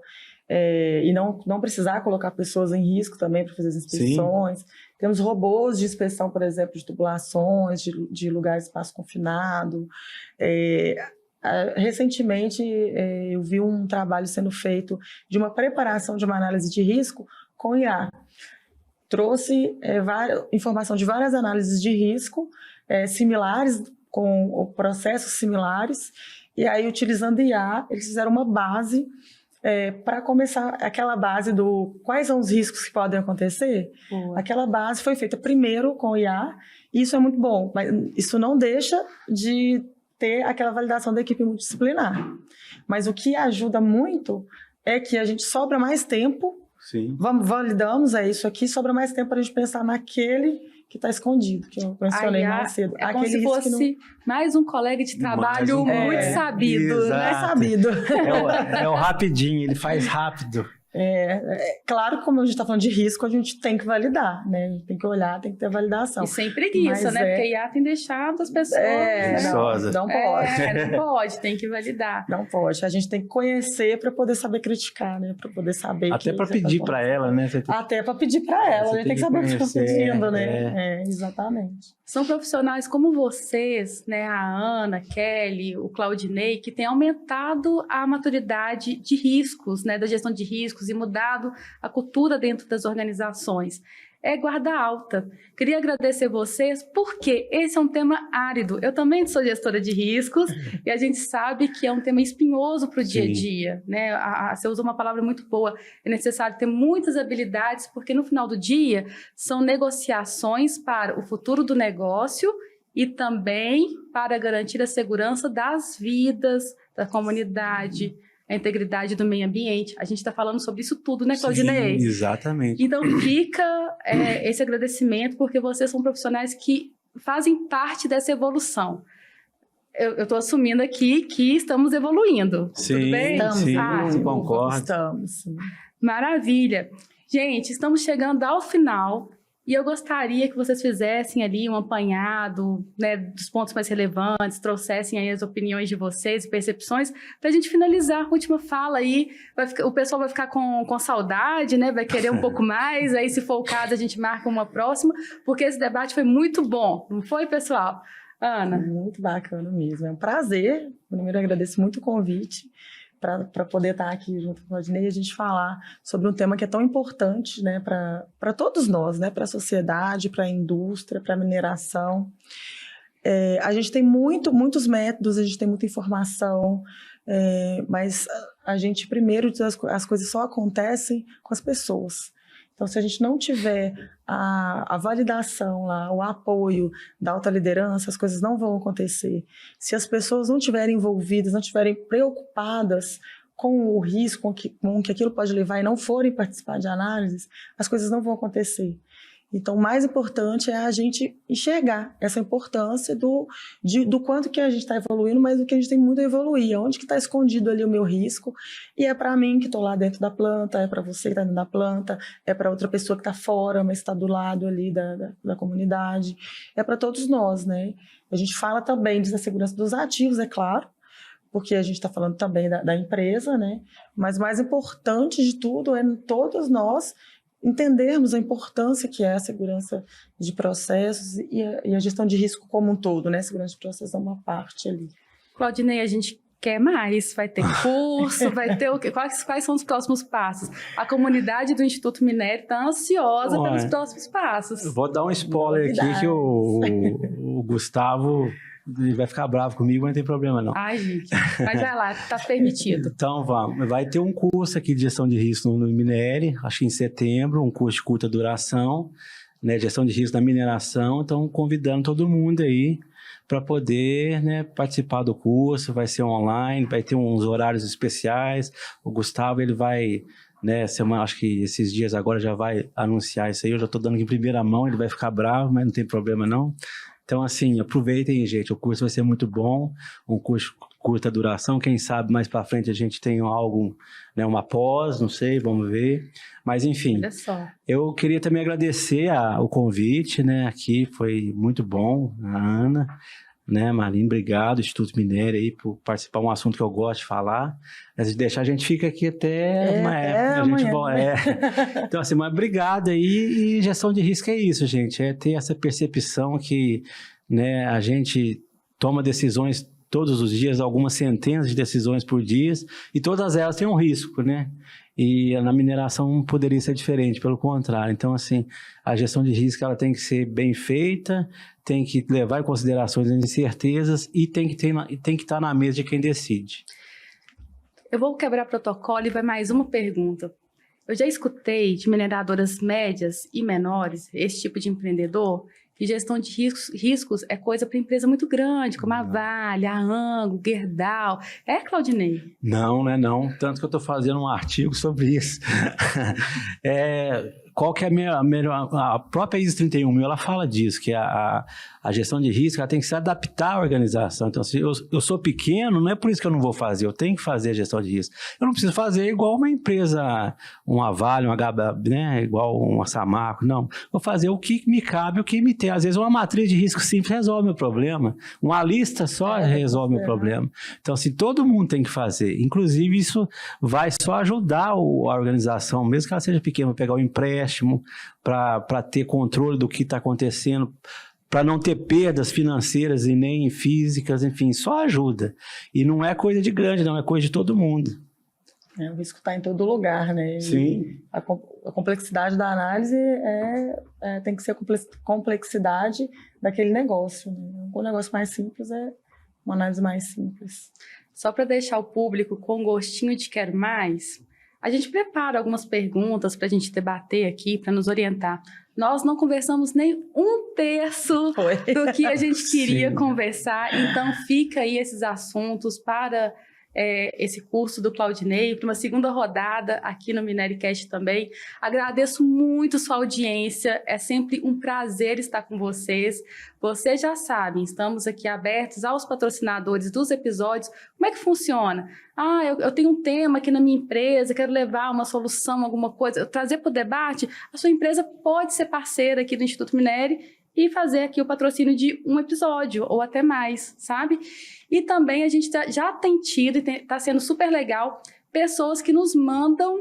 E não precisar colocar pessoas em risco também para fazer as inspeções. Sim. Temos robôs de inspeção, por exemplo, de tubulações, de lugares de espaço confinado. Recentemente, eu vi um trabalho sendo feito de uma preparação de uma análise de risco com IA. Trouxe informação de várias análises de risco similares, com processos similares, e aí, utilizando IA, eles fizeram uma base para começar aquela base do quais são os riscos que podem acontecer. Boa. Aquela base foi feita primeiro com o IA, e isso é muito bom, mas isso não deixa de ter aquela validação da equipe multidisciplinar. Mas o que ajuda muito é que a gente sobra mais tempo. Sim. Validamos isso aqui, sobra mais tempo para a gente pensar naquele que está escondido, que eu mencionei mais cedo. É como se fosse mais um colega de trabalho muito sabido, né? Sabido. É o rapidinho, ele faz rápido. Claro que como a gente está falando de risco, a gente tem que validar, né? A gente tem que olhar, tem que ter validação. E sem preguiça, né? Porque a IA tem deixado as pessoas... Não pode. Não pode, tem que validar. Não pode. A gente tem que conhecer para poder saber criticar, né? Para poder saber... Até para pedir para ela, né? Até para pedir para ela, a gente tem que saber o que está pedindo, né? Exatamente. São profissionais como vocês, né? A Ana, Kelly, o Claudinei, que têm aumentado a maturidade de riscos, né? Da gestão de riscos e mudado a cultura dentro das organizações. É guarda alta. Queria agradecer vocês, porque esse é um tema árido. Eu também sou gestora de riscos e a gente sabe que é um tema espinhoso para o dia a dia, né? Você usou uma palavra muito boa. É necessário ter muitas habilidades, porque no final do dia são negociações para o futuro do negócio e também para garantir a segurança das vidas, da comunidade, a integridade do meio ambiente. A gente está falando sobre isso tudo, né, Claudinei? Sim, exatamente. Então fica esse agradecimento, porque vocês são profissionais que fazem parte dessa evolução. Eu estou assumindo aqui que estamos evoluindo. Sim, tudo bem? Sim, concordo. Estamos. Maravilha. Gente, estamos chegando ao final. E eu gostaria que vocês fizessem ali um apanhado, né, dos pontos mais relevantes, trouxessem aí as opiniões de vocês e percepções, para a gente finalizar a última fala aí. O pessoal vai ficar com saudade, né, vai querer um pouco mais, aí se for o caso a gente marca uma próxima, porque esse debate foi muito bom, não foi, pessoal? Ana? Muito bacana mesmo, é um prazer. Primeiro, eu agradeço muito o convite para poder estar aqui junto com a Claudinei e a gente falar sobre um tema que é tão importante, né, para todos nós, né, para a sociedade, para a indústria, para a mineração. A gente tem muitos métodos, a gente tem muita informação, mas a gente, primeiro, as coisas só acontecem com as pessoas. Então, se a gente não tiver a validação lá, o apoio da alta liderança, as coisas não vão acontecer. Se as pessoas não estiverem envolvidas, não estiverem preocupadas com o risco, com que aquilo pode levar e não forem participar de análises, as coisas não vão acontecer. Então, o mais importante é a gente enxergar essa importância do quanto que a gente está evoluindo, mas do que a gente tem muito a evoluir. Onde que está escondido ali o meu risco? E é para mim que estou lá dentro da planta, é para você que está dentro da planta, é para outra pessoa que está fora, mas está do lado ali da comunidade. É para todos nós, né? A gente fala também da segurança dos ativos, é claro, porque a gente está falando também da empresa, né? Mas o mais importante de tudo é todos nós entendermos a importância que é a segurança de processos e a gestão de risco como um todo, né? A segurança de processos é uma parte ali. Claudinei, a gente quer mais, vai ter curso, vai ter o quê? Quais são os próximos passos? A comunidade do Instituto Minério está ansiosa pelos próximos passos. Eu vou dar um spoiler aqui que o Gustavo... Ele vai ficar bravo comigo, mas não tem problema não. Ai, gente, mas vai lá, tá permitido. Então vamos, vai ter um curso aqui de gestão de risco no Minério, acho que em setembro, um curso de curta duração, né, gestão de risco da mineração, então convidando todo mundo aí para poder, né, participar do curso, vai ser online, vai ter uns horários especiais, o Gustavo ele vai... Né, acho que esses dias agora já vai anunciar isso aí, eu já estou dando aqui em primeira mão, ele vai ficar bravo, mas não tem problema não. Então, assim, aproveitem, gente, o curso vai ser muito bom, um curso curta duração, quem sabe mais para frente a gente tem algo, né, uma pós, não sei, vamos ver. Mas, enfim, olha só. Eu queria também agradecer o convite, né, aqui, foi muito bom, a Ana, né, Marlene, obrigado, Instituto Minério aí, por participar de um assunto que eu gosto de falar. Se deixar, a gente fica aqui até amanhã. Então, assim, mas obrigado aí, e gestão de risco é isso, gente, é ter essa percepção que, né, a gente toma decisões todos os dias, algumas centenas de decisões por dia, e todas elas têm um risco, né? E na mineração poderia ser diferente, pelo contrário. Então, assim, a gestão de risco ela tem que ser bem feita, tem que levar em consideração as incertezas e tem que estar na mesa de quem decide. Eu vou quebrar protocolo e vai mais uma pergunta. Eu já escutei de mineradoras médias e menores, esse tipo de empreendedor, que gestão de riscos é coisa para empresa muito grande, como a Vale, a Anglo, Gerdau. É, Claudinei? Não, né? Não. Tanto que eu estou fazendo um artigo sobre isso. Qual que é a própria ISO 31000, ela fala disso, que a gestão de risco ela tem que se adaptar à organização. Então, se eu sou pequeno, não é por isso que eu não vou fazer, eu tenho que fazer a gestão de risco. Eu não preciso fazer igual uma empresa, uma Vale, uma HB, né, igual uma Samarco, não. Vou fazer o que me cabe, o que me tem. Às vezes uma matriz de risco simples resolve o meu problema, uma lista só resolve o meu problema. Então, assim, todo mundo tem que fazer. Inclusive, isso vai só ajudar a organização, mesmo que ela seja pequena, vou pegar o empréstimo, para ter controle do que está acontecendo, para não ter perdas financeiras e nem físicas, enfim, só ajuda. E não é coisa de grande, não, é coisa de todo mundo. O risco está em todo lugar, né? Sim. A complexidade da análise tem que ser a complexidade daquele negócio. Né? Um negócio mais simples é uma análise mais simples. Só para deixar o público com gostinho de quero mais, a gente prepara algumas perguntas para a gente debater aqui, para nos orientar. Nós não conversamos nem 1/3 do que a gente queria conversar, então fica aí esses assuntos para esse curso do Claudinei, para uma segunda rodada aqui no MineriCast também. Agradeço muito sua audiência, é sempre um prazer estar com vocês. Vocês já sabem, estamos aqui abertos aos patrocinadores dos episódios. Como é que funciona? Eu tenho um tema aqui na minha empresa, quero levar uma solução, alguma coisa, trazer para o debate. A sua empresa pode ser parceira aqui do Instituto Minério e fazer aqui o patrocínio de um episódio, ou até mais, sabe? E também a gente já tem tido, e está sendo super legal, pessoas que nos mandam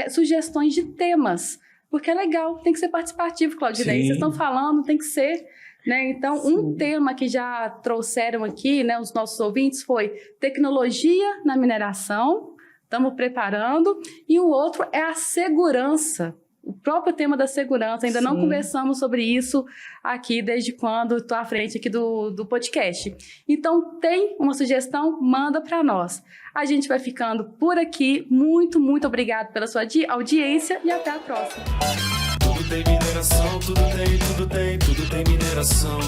sugestões de temas, porque é legal, tem que ser participativo, Claudinei. Vocês estão falando, tem que ser, né? Então, um tema que já trouxeram aqui, né, os nossos ouvintes, foi tecnologia na mineração, estamos preparando, e o outro é a segurança. O próprio tema da segurança, ainda não conversamos sobre isso aqui desde quando estou à frente aqui do podcast. Então, tem uma sugestão? Manda para nós. A gente vai ficando por aqui. Muito, muito obrigado pela sua audiência e até a próxima. Tudo tem mineração, tudo tem mineração.